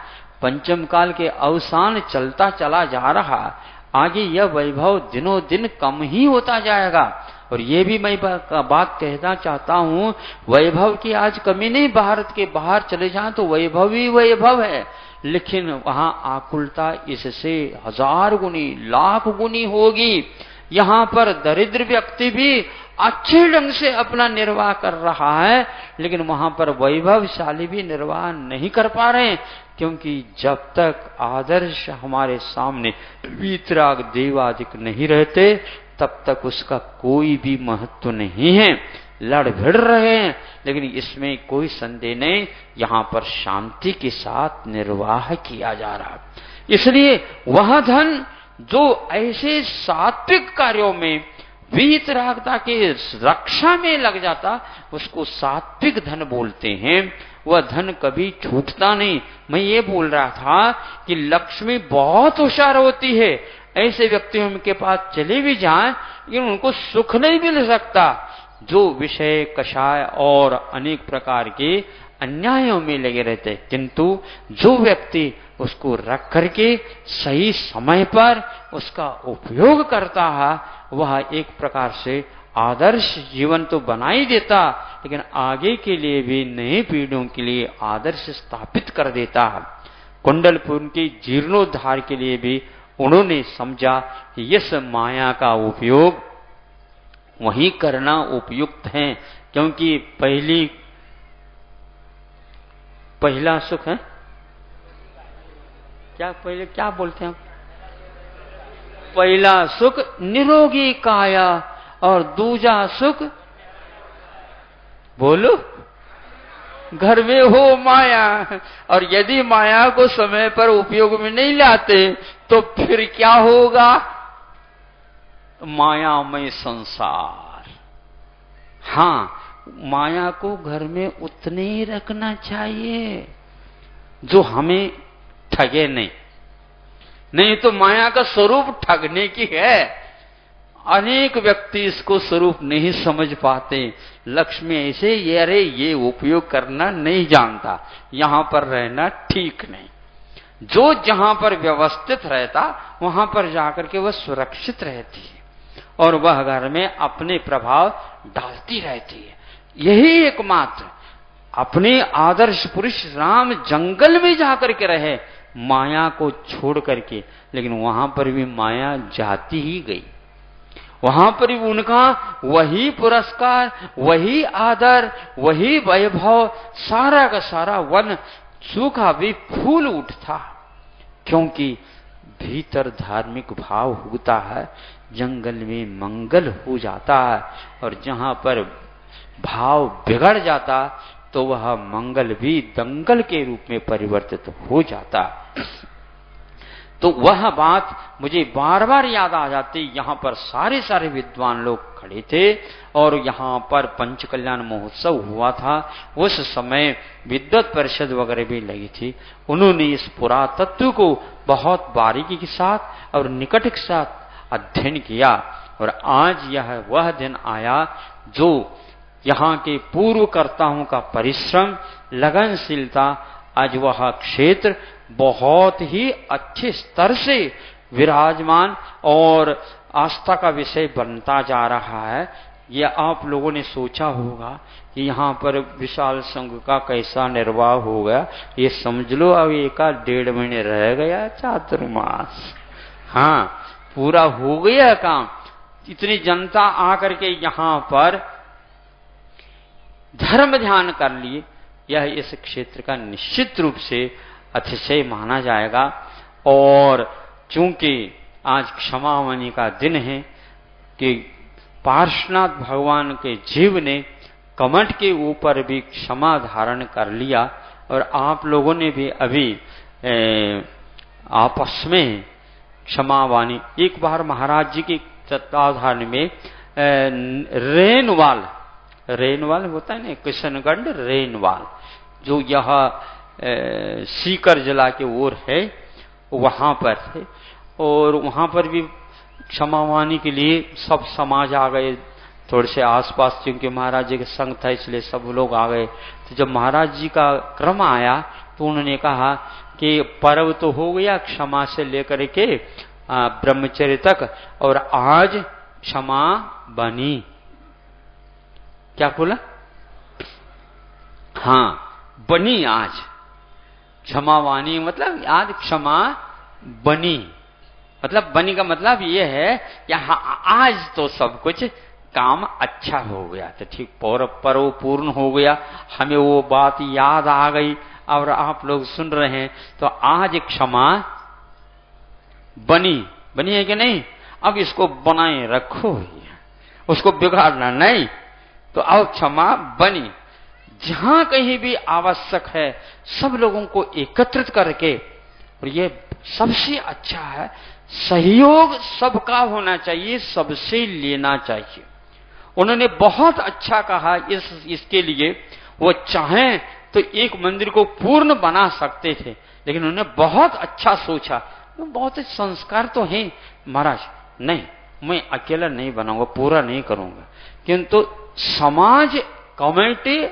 पंचम काल के अवसान चलता चला जा रहा। आगे यह वैभव दिनों दिन कम ही होता जाएगा। और ये भी मैं बात कहना चाहता हूं, वैभव की आज कमी नहीं, भारत के बाहर चले जाएं तो वैभव ही वैभव है, लेकिन वहां आकुलता इससे 1000 गुनी, लाख गुनी होगी। यहां पर दरिद्र व्यक्ति भी अच्छे ढंग से अपना निर्वाह कर रहा है, लेकिन वहां पर वैभवशाली भी निर्वाह नहीं कर पा रहे हैं, क्योंकि जब तक आदर्श हमारे सामने वीतराग देवादिक नहीं रहते, तब तक उसका कोई भी महत्व नहीं है। लड़ भिड़ रहे हैं, लेकिन इसमें कोई संदेह नहीं, यहां पर शांति के साथ निर्वाह किया जा रहा है। इसलिए वह धन जो ऐसे सात्विक कार्यों में वीतरागता के रक्षा में लग जाता, उसको सात्विक धन बोलते हैं। वह धन कभी छूटता नहीं। मैं ये बोल रहा था कि लक्ष्मी बहुत होशियार होती है, ऐसे व्यक्तियों के पास चले भी जाएं, लेकिन उनको सुख नहीं मिल सकता, जो विषय कषाय और अनेक प्रकार के अन्यायों में लगे रहते। किंतु जो व्यक्ति उसको रख करके सही समय पर उसका उपयोग करता है, वह एक प्रकार से आदर्श जीवन तो बना ही देता, लेकिन आगे के लिए भी नई पीढ़ियों के लिए आदर्श स्थापित कर देता है। कुंडलपुर के जीर्णोद्धार के लिए भी उन्होंने समझा कि इस माया का उपयोग वही करना उपयुक्त है, क्योंकि पहला सुख है क्या, पहले क्या बोलते हैं, पहला सुख निरोगी काया और दूजा सुख बोलो घर में हो माया। और यदि माया को समय पर उपयोग में नहीं लाते तो फिर क्या होगा, मायामय संसार। हाँ, माया को घर में उतने ही रखना चाहिए जो हमें ठगे नहीं तो माया का स्वरूप ठगने की है। अनेक व्यक्ति इसको स्वरूप नहीं समझ पाते। लक्ष्मी ऐसे ये उपयोग करना नहीं जानता, यहां पर रहना ठीक नहीं। जो जहां पर व्यवस्थित रहता वहां पर जाकर के वह सुरक्षित रहती है और वह घर में अपने प्रभाव डालती रहती है। यही एकमात्र अपने आदर्श पुरुष राम जंगल में जाकर के रहे, माया को छोड़ करके, लेकिन वहां पर भी माया जाती ही गई। वहां पर भी उनका वही पुरस्कार, वही आदर, वही वैभव, सारा का सारा वन सूखा भी फूल उठता, क्योंकि भीतर धार्मिक भाव होता है, जंगल में मंगल हो जाता है। और जहां पर भाव बिगड़ जाता तो वह मंगल भी दंगल के रूप में परिवर्तित हो जाता। तो वह बात मुझे बार बार याद आ जाती। यहां पर सारे विद्वान लोग खड़े थे और यहां पर पंचकल्याण महोत्सव हुआ था। उस समय विद्वत परिषद वगैरह भी लगी थी। उन्होंने इस पुरातत्व को बहुत बारीकी के साथ और निकट के साथ अध्ययन किया। और आज यह वह दिन आया जो यहाँ के पूर्वकर्ताओं का परिश्रम, लगनशीलता, आज वह क्षेत्र बहुत ही अच्छे स्तर से विराजमान और आस्था का विषय बनता जा रहा है। यह आप लोगों ने सोचा होगा कि यहाँ पर विशाल संघ का कैसा निर्वाह हो गया। ये समझ लो अब 1-1.5 महीने रह गया चातुर्मास, हाँ पूरा हो गया काम। इतनी जनता आकर के यहाँ पर धर्म ध्यान कर लिए, यह इस क्षेत्र का निश्चित रूप से अतिशय माना जाएगा। और चूंकि आज क्षमावनी का दिन है कि पार्श्वनाथ भगवान के जीव ने कमठ के ऊपर भी क्षमा धारण कर लिया और आप लोगों ने भी अभी आपस में क्षमावाणी, एक बार महाराज जी के तत्वाधान में रेनवाल होता है ना, किशनगढ़ रेनवाल, जो यह सीकर जिला के ओर है, वहां पर थे। और वहां पर भी क्षमावाणी के लिए सब समाज आ गए, थोड़े से आसपास, क्योंकि महाराज जी के संग था इसलिए सब लोग आ गए। तो जब महाराज जी का क्रम आया तो उन्होंने कहा कि पर्व तो हो गया, क्षमा से लेकर के ब्रह्मचर्य तक, और आज क्षमा बनी। क्या बोला? हाँ, बनी आज क्षमा वाणी, मतलब आज क्षमा बनी। मतलब बनी का मतलब ये है कि हाँ, आज तो सब कुछ काम अच्छा हो गया, तो ठीक पूर्ण हो गया, हमें वो बात याद आ गई और आप लोग सुन रहे हैं, तो आज क्षमा बनी। बनी है कि नहीं? अब इसको बनाए रखो, उसको बिगाड़ना नहीं। तो अब क्षमा बनी। जहां कहीं भी आवश्यक है सब लोगों को एकत्रित करके, और ये सबसे अच्छा है, सहयोग सबका होना चाहिए, सबसे लेना चाहिए। उन्होंने बहुत अच्छा कहा इसके लिए। वो चाहें तो एक मंदिर को पूर्ण बना सकते थे, लेकिन उन्होंने बहुत अच्छा सोचा। बहुत संस्कार तो है महाराज, नहीं मैं अकेला नहीं बनाऊंगा, पूरा नहीं करूंगा, किंतु समाज कमेटी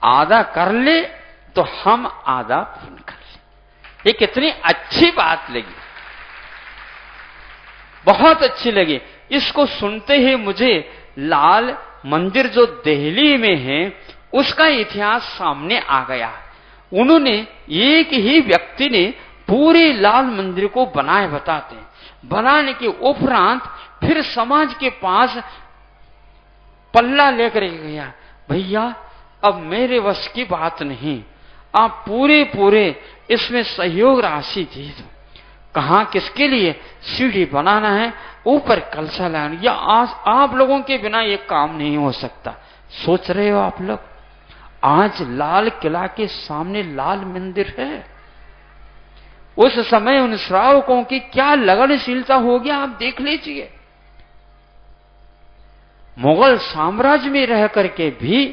आधा कर ले तो हम आधा पूर्ण कर ले। ये कितनी अच्छी बात लगी, बहुत अच्छी लगी। इसको सुनते ही मुझे लाल मंदिर जो दिल्ली में है उसका इतिहास सामने आ गया। उन्होंने, एक ही व्यक्ति ने पूरे लाल मंदिर को बनाए बताते हैं। बनाने के उपरांत फिर समाज के पास पल्ला लेकर गया, भैया अब मेरे वश की बात नहीं, आप पूरे इसमें सहयोग राशि दे दो। कहा किसके लिए? सीढ़ी बनाना है, ऊपर कलशा लाना। या आज आप लोगों के बिना ये काम नहीं हो सकता। सोच रहे हो आप लोग, आज लाल किला के सामने लाल मंदिर है, उस समय उन श्रावकों की क्या लगनशीलता होगी आप देख लीजिए। मुगल साम्राज्य में रह करके भी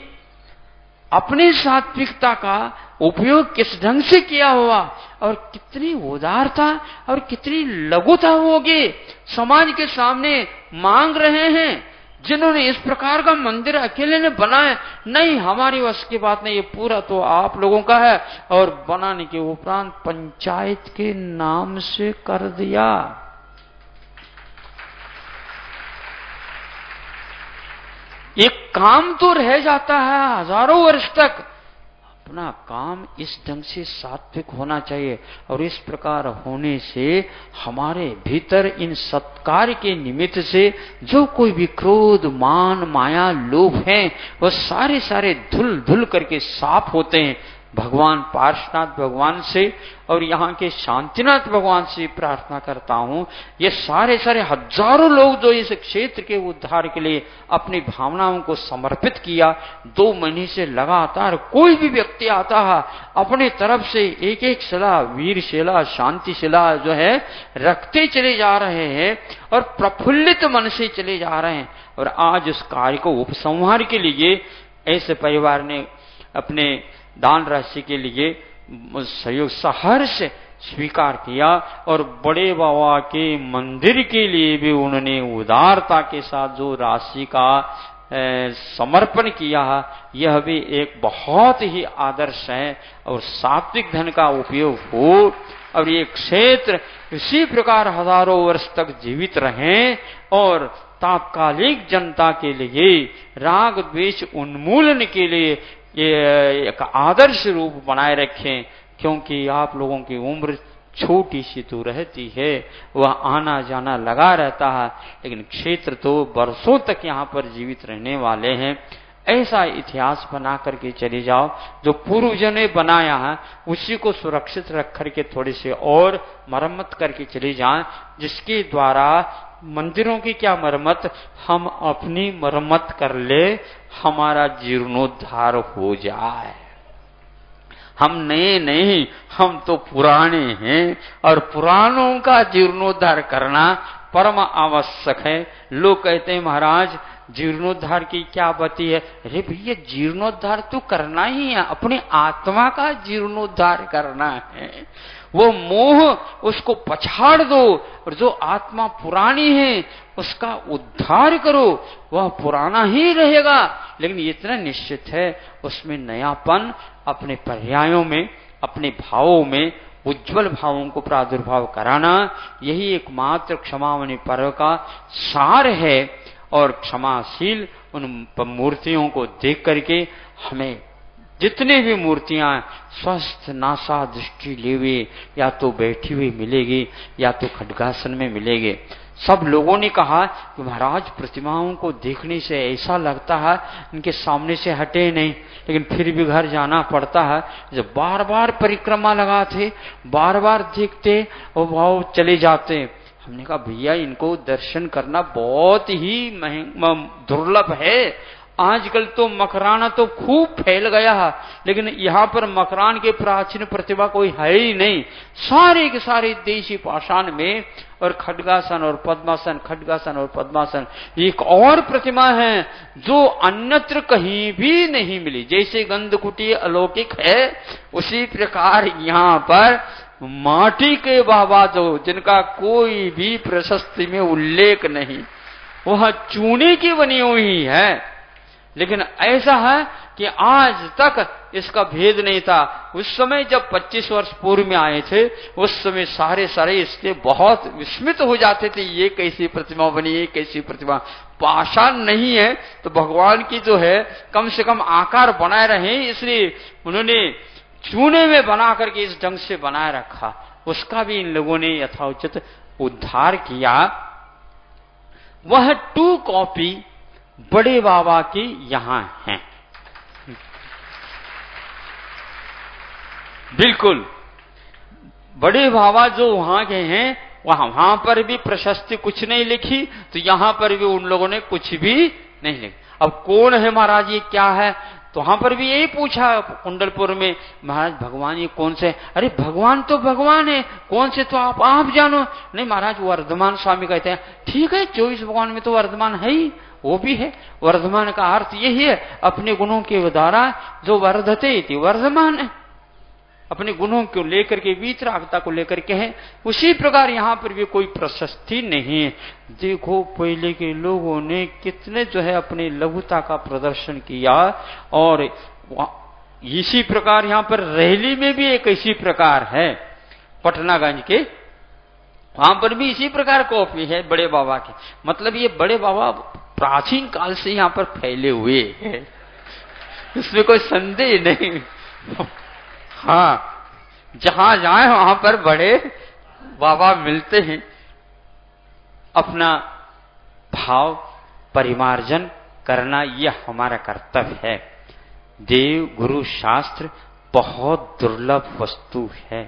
अपनी सात्विकता का उपयोग किस ढंग से किया हुआ, और कितनी उदारता और कितनी लघुता होगी। समाज के सामने मांग रहे हैं, जिन्होंने इस प्रकार का मंदिर अकेले ने बनाया, नहीं हमारी वश की बात नहीं, ये पूरा तो आप लोगों का है। और बनाने के उपरांत पंचायत के नाम से कर दिया। एक काम तो रह जाता है हजारों वर्ष तक। अपना काम इस ढंग से सात्विक होना चाहिए, और इस प्रकार होने से हमारे भीतर इन सत्कार के निमित्त से जो कोई भी क्रोध, मान, माया, लोभ है, वो सारे धुल धुल करके साफ होते हैं। भगवान पार्श्वनाथ भगवान से और यहाँ के शांतिनाथ भगवान से प्रार्थना करता हूँ, ये सारे हजारों लोग जो इस क्षेत्र के उद्धार के लिए अपनी भावनाओं को समर्पित किया, 2 महीने से लगातार कोई भी व्यक्ति आता है अपने तरफ से एक शिला, वीर शिला, शांति शिला जो है रखते चले जा रहे हैं, और प्रफुल्लित मन से चले जा रहे हैं। और आज उस कार्य को उपसंहार के लिए ऐसे परिवार ने अपने दान राशि के लिए सहयोग सहर्ष स्वीकार किया, और बड़े बाबा के मंदिर के लिए भी उन्होंने उदारता के साथ जो राशि का समर्पण किया, यह भी एक बहुत ही आदर्श है। और सात्विक धन का उपयोग हो, और ये क्षेत्र इसी प्रकार हजारों वर्ष तक जीवित रहें, और तात्कालिक जनता के लिए राग द्वेष उन्मूलन के लिए ये एक आदर्श रूप बनाए रखें। क्योंकि आप लोगों की उम्र छोटी सी तो रहती है, वह आना जाना लगा रहता है, लेकिन क्षेत्र तो वर्षों तक यहाँ पर जीवित रहने वाले हैं। ऐसा इतिहास बना करके चले जाओ, जो पूर्वजों ने बनाया है उसी को सुरक्षित रख करके थोड़ी से और मरम्मत करके चले जाएं, जिसके द्वारा मंदिरों की क्या मरम्मत, हम अपनी मरम्मत कर ले, हमारा जीर्णोद्धार हो जाए। हम नए नहीं, हम तो पुराने हैं, और पुरानों का जीर्णोद्धार करना परम आवश्यक है। लोग कहते हैं महाराज जीर्णोद्धार की क्या बाती है? अरे भैया जीर्णोद्धार तो करना ही है, अपनी आत्मा का जीर्णोद्धार करना है। वो मोह उसको पछाड़ दो, और जो आत्मा पुरानी है उसका उद्धार करो, वह पुराना ही रहेगा। लेकिन इतना निश्चित है उसमें नयापन अपने पर्यायों में, अपने भावों में उज्जवल भावों को प्रादुर्भाव कराना, यही एकमात्र क्षमावनी पर्व का सार है। और क्षमाशील उन मूर्तियों को देख करके हमें जितने भी मूर्तियां स्वस्थ नासा दृष्टि लिए हुए या तो बैठी हुई मिलेगी या तो खड्गासन में मिलेगी। सब लोगों ने कहा कि महाराज प्रतिमाओं को देखने से ऐसा लगता है इनके सामने से हटे नहीं, लेकिन फिर भी घर जाना पड़ता है। जब बार बार परिक्रमा लगाते, बार बार देखते और भाव चले जाते। हमने कहा भैया इनको दर्शन करना बहुत ही दुर्लभ है। आजकल तो मकराना तो खूब फैल गया है, लेकिन यहाँ पर मकरान के प्राचीन प्रतिभा कोई है ही नहीं। सारे के सारे देशी पाषाण में और खड्गासन और पद्मासन, खड्गासन और पद्मासन। एक और प्रतिमा है जो अन्यत्र कहीं भी नहीं मिली। जैसे गंधकुटी अलौकिक है, उसी प्रकार यहाँ पर माटी के बाबा जो जिनका कोई भी प्रशस्ति में उल्लेख नहीं, वह चूने की बनी हुई है। लेकिन ऐसा है कि आज तक इसका भेद नहीं था। उस समय जब 25 वर्ष पूर्व में आए थे, उस समय सारे इसके बहुत विस्मित हो जाते थे, ये कैसी प्रतिमा बनी, ये कैसी प्रतिमा। पाषाण नहीं है तो भगवान की जो है कम से कम आकार बनाए रहे, इसलिए उन्होंने चूने में बना करके इस ढंग से बनाए रखा। उसका भी इन लोगों ने यथोचित उद्धार किया। वह 2 कॉपी बड़े बाबा की यहां हैं। बिल्कुल बड़े बाबा जो वहां के हैं, वहां पर भी प्रशस्ति कुछ नहीं लिखी, तो यहां पर भी उन लोगों ने कुछ भी नहीं लिखा। अब कौन है महाराज, ये क्या है? तो वहां पर भी यही पूछा कुंडलपुर में, महाराज भगवान ये कौन से? अरे भगवान तो भगवान है, कौन से तो आप जानो। नहीं महाराज वर्धमान स्वामी कहते हैं। ठीक है, 24 भगवान में तो वर्धमान है ही, वो भी है। वर्धमान का अर्थ यही है अपने गुणों के द्वारा जो वर्धते इति वर्धमान है, अपने गुणों को लेकर के वीतरागता को लेकर के है। उसी प्रकार यहां पर भी कोई प्रशस्ति नहीं है। देखो पहले के लोगों ने कितने जो है अपनी लघुता का प्रदर्शन किया। और इसी प्रकार यहां पर रैली में भी एक इसी प्रकार है, पटनागंज के वहां पर भी इसी प्रकार कॉपी है बड़े बाबा की। मतलब ये बड़े बाबा प्राचीन काल से यहां पर फैले हुए हैं, इसमें कोई संदेह नहीं। हाँ, जहां जाए वहां पर बड़े बाबा मिलते हैं। अपना भाव परिमार्जन करना यह हमारा कर्तव्य है। देव गुरु शास्त्र बहुत दुर्लभ वस्तु है।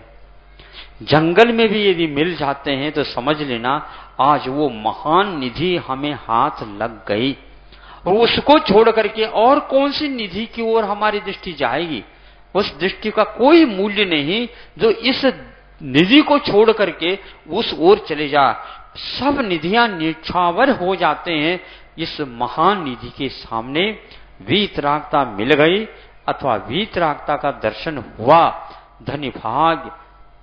जंगल में भी यदि मिल जाते हैं तो समझ लेना आज वो महान निधि हमें हाथ लग गई। और उसको छोड़ करके और कौन सी निधि की ओर हमारी दृष्टि जाएगी? उस दृष्टि का कोई मूल्य नहीं जो इस निधि को छोड़ करके उस ओर चले जा। सब निधियां निछावर हो जाते हैं इस महान निधि के सामने। वीतरागता मिल गई अथवा वीतरागता का दर्शन हुआ, धन भाग्य,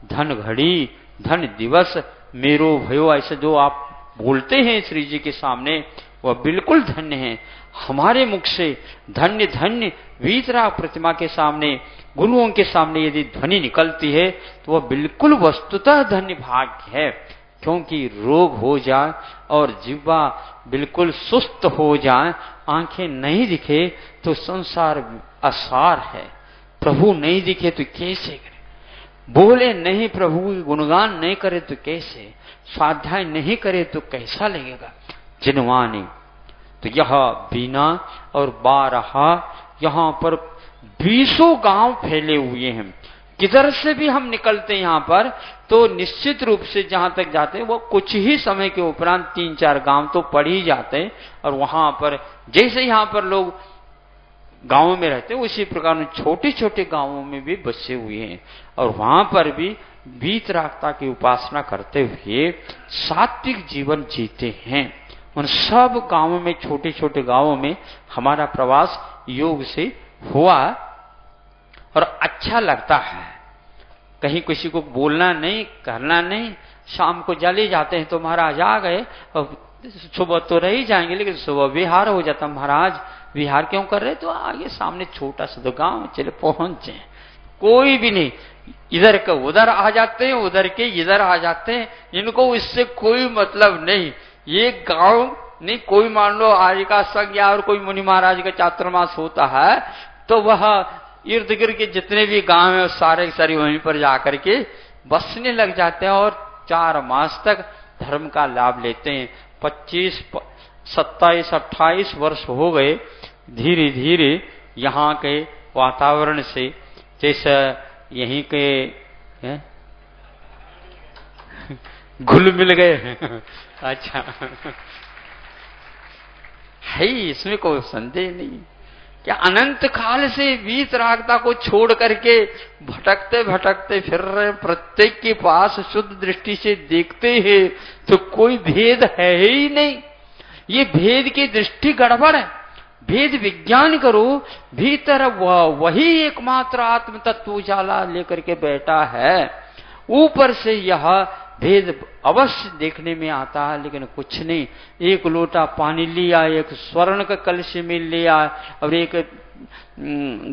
धन घड़ी, धन दिवस मेरो भयो, ऐसे जो आप बोलते हैं श्री जी के सामने, वह बिल्कुल धन्य है। हमारे मुख से धन्य धन्य वीतराग प्रतिमा के सामने, गुरुओं के सामने यदि ध्वनि निकलती है तो वह बिल्कुल वस्तुतः धन्य भाग्य है। क्योंकि रोग हो जाए और जिह्वा बिल्कुल सुस्त हो जाए, आंखें नहीं दिखे तो संसार असार है। प्रभु नहीं दिखे तो कैसे करे? बोले नहीं प्रभु की गुणगान नहीं करे तो कैसे? स्वाध्याय नहीं करे तो कैसा लगेगा? जिनवानी तो यह बीना और 12 यहां पर 20 गांव फैले हुए हैं। किधर से भी हम निकलते हैं यहां पर तो निश्चित रूप से जहां तक जाते हैं वो कुछ ही समय के उपरांत 3-4 गांव तो पड़ ही जाते हैं। और वहां पर जैसे यहां पर लोग गांवों में रहते हैं उसी प्रकार छोटे छोटे गांवों में भी बसे हुए हैं। और वहां पर भी वीतरागता की उपासना करते हुए सात्विक जीवन जीते हैं। उन सब गांवों में, छोटे छोटे गांवों में हमारा प्रवास योग से हुआ और अच्छा लगता है। कहीं किसी को बोलना नहीं, करना नहीं। शाम को जले जाते हैं तो महाराज आ गए, और सुबह तो रह ही जाएंगे लेकिन सुबह विहार हो जाता। महाराज विहार क्यों कर रहे? तो आगे सामने छोटा सा तो गांव, चले पहुंचे। कोई भी नहीं। इधर का उधर आ जाते हैं, उधर के इधर आ जाते हैं, इनको इससे कोई मतलब नहीं। ये गांव नहीं, कोई मान लो आज का संघ या और कोई मुनि महाराज का चातुर्मास होता है तो वह इर्द गिर्द के जितने भी गांव है सारे सारे वहीं पर जाकर के बसने लग जाते हैं और 4 मास तक धर्म का लाभ लेते हैं। 25, 27, 28 वर्ष हो गए। धीरे धीरे यहाँ के वातावरण से, जैसे यहीं के घुल मिल गए। अच्छा है, इसमें कोई संदेह नहीं। क्या अनंत काल से वीतरागता को छोड़ करके भटकते भटकते फिर रहे, प्रत्येक के पास शुद्ध दृष्टि से देखते हैं तो कोई भेद है ही नहीं। ये भेद की दृष्टि गड़बड़ है। भेद विज्ञान करो, भीतर वही एकमात्र आत्म तत्व उजाला लेकर के बैठा है। ऊपर से यह भेद अवश्य देखने में आता है, लेकिन कुछ नहीं। एक लोटा पानी लिया, एक स्वर्ण का कलश में लिया और एक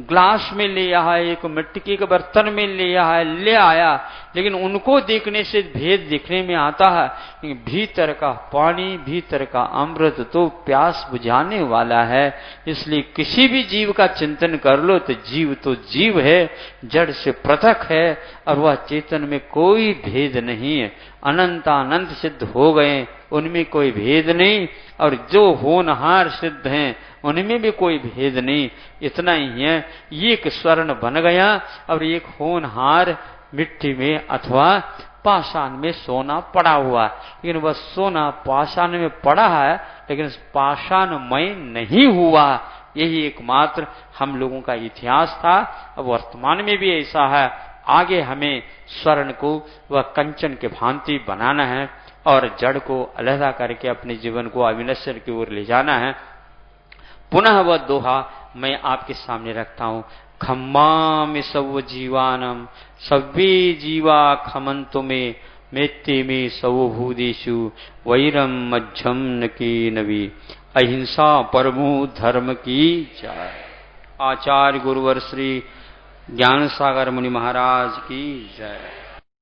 ग्लास में ले आया, एक मिट्टी के बर्तन में ले आया, लेकिन उनको देखने से भेद दिखने में आता है। भीतर का पानी, भीतर का अमृत तो प्यास बुझाने वाला है। इसलिए किसी भी जीव का चिंतन कर लो तो जीव है, जड़ से पृथक है और वह चेतन में कोई भेद नहीं है। अनंतानंत सिद्ध हो गए, उनमें कोई भेद नहीं, और जो होनहार सिद्ध हैं उनमें भी कोई भेद नहीं। इतना ही है, एक स्वर्ण बन गया और एक होनहार मिट्टी में अथवा पाषाण में सोना पड़ा हुआ, लेकिन वह सोना पाषाण में पड़ा है लेकिन पाषाणमय नहीं हुआ। यही एकमात्र हम लोगों का इतिहास था। अब वर्तमान में भी ऐसा है। आगे हमें स्वर्ण को वह कंचन के भांति बनाना है और जड़ को अलहदा करके अपने जीवन को अविनश्वर की ओर ले जाना है। पुनः वह दोहा मैं आपके सामने रखता हूं। खम्मामि सव जीवानम सव्वे जीवा खमंतु में मेत्ते में सवभूदेषु वैरम मध्यम न की नवी। अहिंसा परमो धर्म की जय। आचार्य गुरुवर श्री ज्ञान सागर मुनि महाराज की जय।